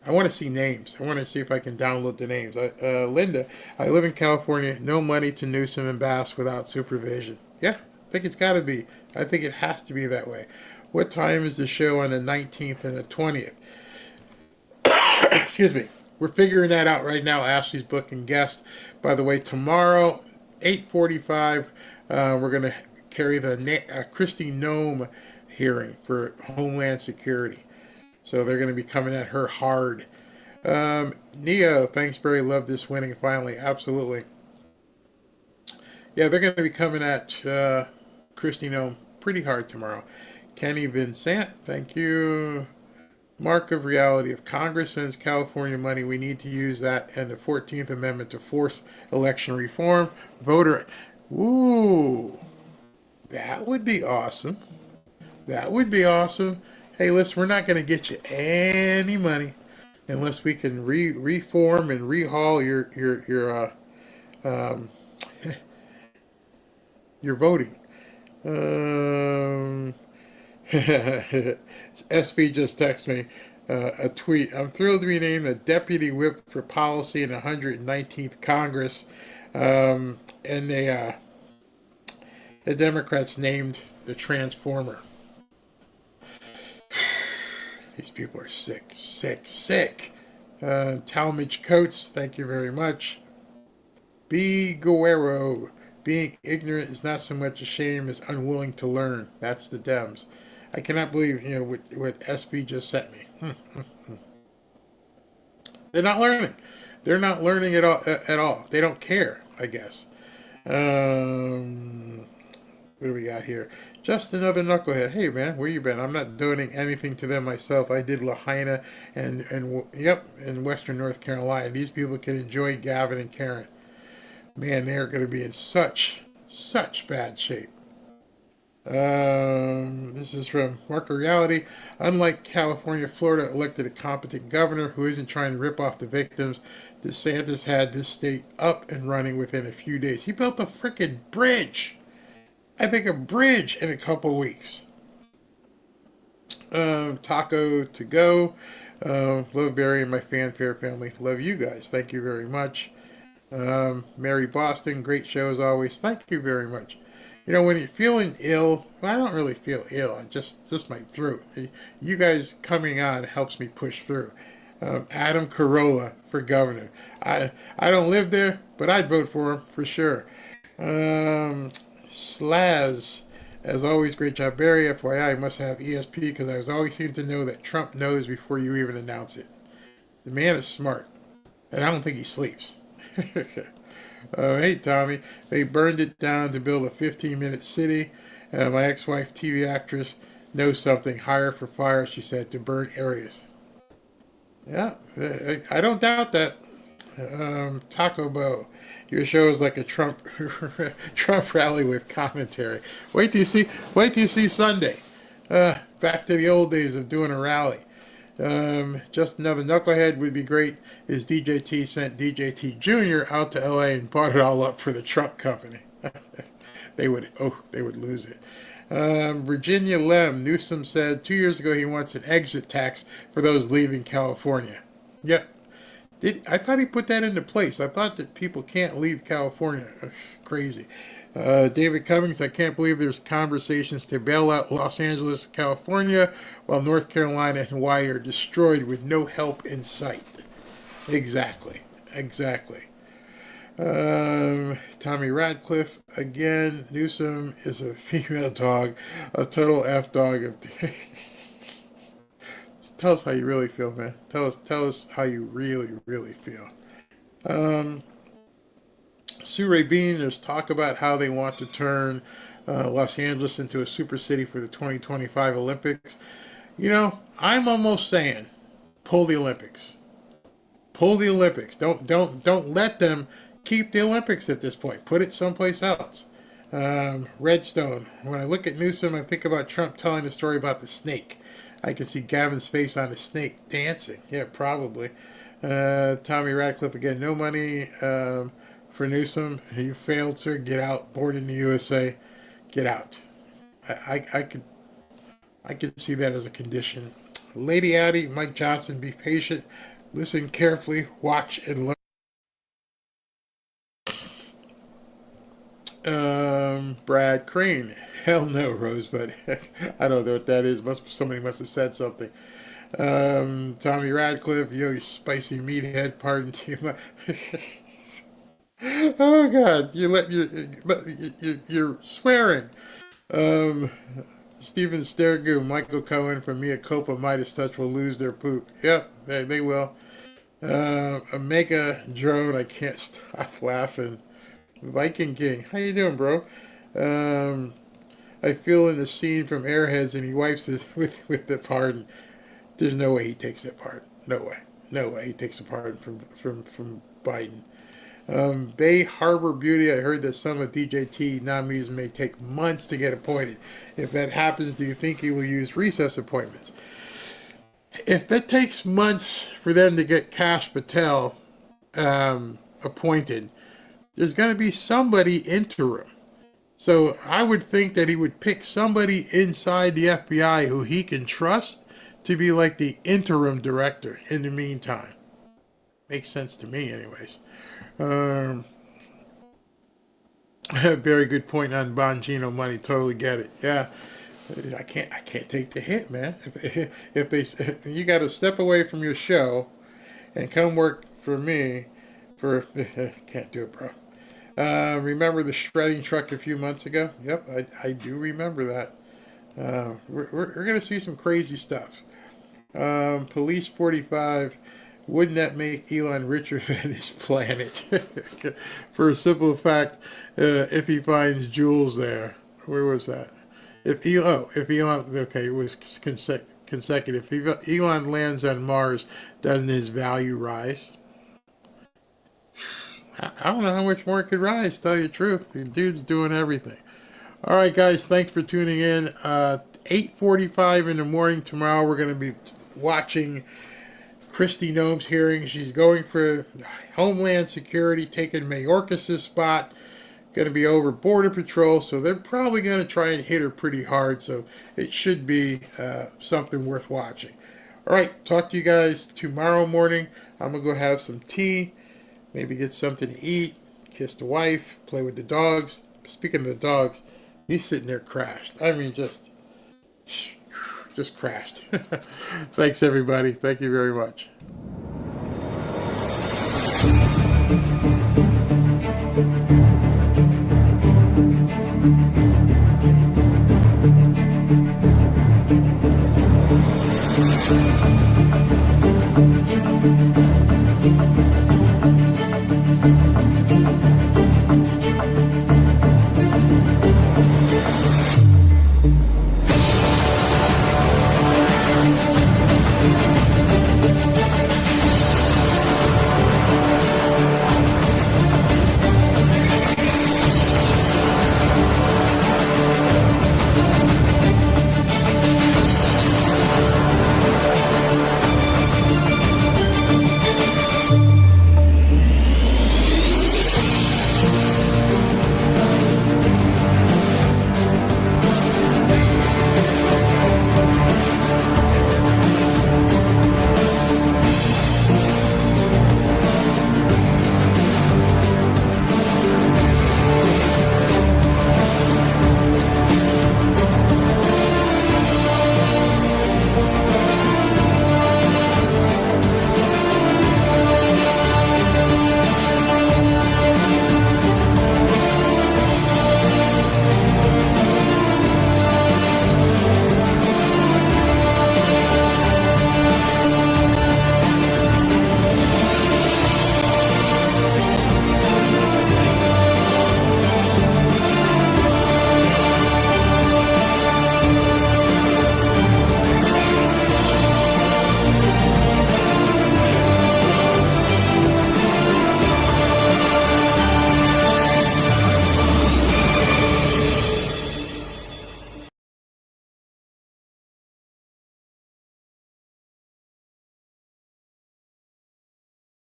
I want to see names. I want to see if I can download the names. Linda, I live in California. No money to Newsom and Bass without supervision. Yeah, I think it's got to be. I think it has to be that way. What time is the show on the 19th and the 20th? Excuse me. We're figuring that out right now. Ashley's booking guests. By the way, tomorrow, 8:45, we're going to carry the Kristi Noem hearing for Homeland Security. So they're going to be coming at her hard. Neo, thanks, Barry. Love this winning finally. Absolutely. Yeah, they're going to be coming at Kristi Noem pretty hard tomorrow. Kenny Vincent, thank you. Mark of reality. If Congress sends California money, we need to use that and the 14th Amendment to force election reform. Voter. Ooh, that would be awesome. That would be awesome. Hey, listen, we're not going to get you any money unless we can reform and rehaul your voting. SB just texted me a tweet. I'm thrilled to be named a deputy whip for policy in the 119th Congress. And the Democrats named the Transformer. These people are sick, sick, sick. Talmadge Coates, thank you very much. B. Guerrero, being ignorant is not so much a shame as unwilling to learn. That's the Dems. I cannot believe, what SB just sent me. They're not learning. They're not learning at all. They don't care, I guess. What do we got here? Just another knucklehead. Hey, man, where you been? I'm not doing anything to them myself. I did Lahaina and in Western North Carolina. These people can enjoy Gavin and Karen. Man, they're going to be in such bad shape. This is from Mark of Reality. Unlike California, Florida elected a competent governor who isn't trying to rip off the victims. DeSantis had this state up and running within a few days. He built a freaking bridge. I think a bridge in a couple weeks. Taco to go. Love Barry and my fanfare family. Love you guys. Thank you very much. Mary Boston, great show as always. Thank you very much. When you're feeling ill, well, I don't really feel ill. I just my throat. You guys coming on helps me push through. Adam Carolla for governor. I don't live there, but I'd vote for him for sure. Slaz, as always, great job, Barry. FYI, I must have ESP because I always seem to know that Trump knows before you even announce it. The man is smart, and I don't think he sleeps. Hey, Tommy, they burned it down to build a 15-minute city. My ex-wife, TV actress, knows something. Hire for fire, she said, to burn areas. Yeah, I don't doubt that. Taco Bow, your show is like a Trump rally with commentary. Wait till you see Sunday. Back to the old days of doing a rally. Just another knucklehead would be great is DJT sent DJT Jr. out to LA and bought it all up for the Trump company. they would lose it. Virginia Lem, Newsom said 2 years ago he wants an exit tax for those leaving California. Yep. I thought he put that into place. I thought that people can't leave California. Ugh, crazy. David Cummings, I can't believe there's conversations to bail out Los Angeles, California, while North Carolina and Hawaii are destroyed with no help in sight. Exactly. Tommy Radcliffe, again, Newsom is a female dog, a total F-dog. Tell us how you really feel, man. Tell us how you really, really feel. Sue Ray Bean, there's talk about how they want to turn Los Angeles into a super city for the 2025 Olympics. I'm almost saying, pull the Olympics. Pull the Olympics. Don't let them keep the Olympics at this point. Put it someplace else. Redstone. When I look at Newsom, I think about Trump telling the story about the snake. I can see Gavin's face on the snake dancing. Yeah, probably. Tommy Radcliffe again. No money for Newsom. You failed, sir. Get out. Born in the USA. Get out. I could see that as a condition. Lady Addie, Mike Johnson, be patient. Listen carefully. Watch and learn. Brad Crane. Hell no, Rosebud. I don't know what that is. Somebody must have said something. Tommy Radcliffe, yo, you spicy meathead, pardon to my... Oh God, you're swearing. Stephen Stergu, Michael Cohen from Mea Culpa, Midas Touch will lose their poop. Yep, they will. Omega Drone, I can't stop laughing. Viking King, how you doing, bro? I feel in the scene from Airheads, and he wipes it with the pardon. There's no way he takes that pardon. No way he takes a pardon from Biden. Bay Harbor Beauty, I heard that some of DJT nominees may take months to get appointed. If that happens, do you think he will use recess appointments? If that takes months for them to get Kash Patel appointed, there's going to be somebody interim. So I would think that he would pick somebody inside the FBI who he can trust to be like the interim director in the meantime. Makes sense to me anyways. Very good point on Bongino money. Totally get it. Yeah. I can't take the hit, man. If they, you got to step away from your show and come work for me can't do it, bro. Remember the shredding truck a few months ago? Yep, I do remember that. We're going to see some crazy stuff. Police 45, wouldn't that make Elon richer than his planet? For a simple fact, if he finds jewels there. Where was that? If Elon, okay, it was consecutive. If Elon lands on Mars, doesn't his value rise? I don't know how much more it could rise, tell you the truth. The dude's doing everything. All right, guys, thanks for tuning in. 8:45 in the morning tomorrow, we're going to be watching Kristi Noem's hearing. She's going for Homeland Security, taking Mayorkas' spot. Going to be over Border Patrol, so they're probably going to try and hit her pretty hard, so it should be something worth watching. All right, talk to you guys tomorrow morning. I'm going to go have some tea. Maybe get something to eat, kiss the wife, play with the dogs. Speaking of the dogs, he's sitting there crashed. I mean, just crashed. Thanks, everybody. Thank you very much.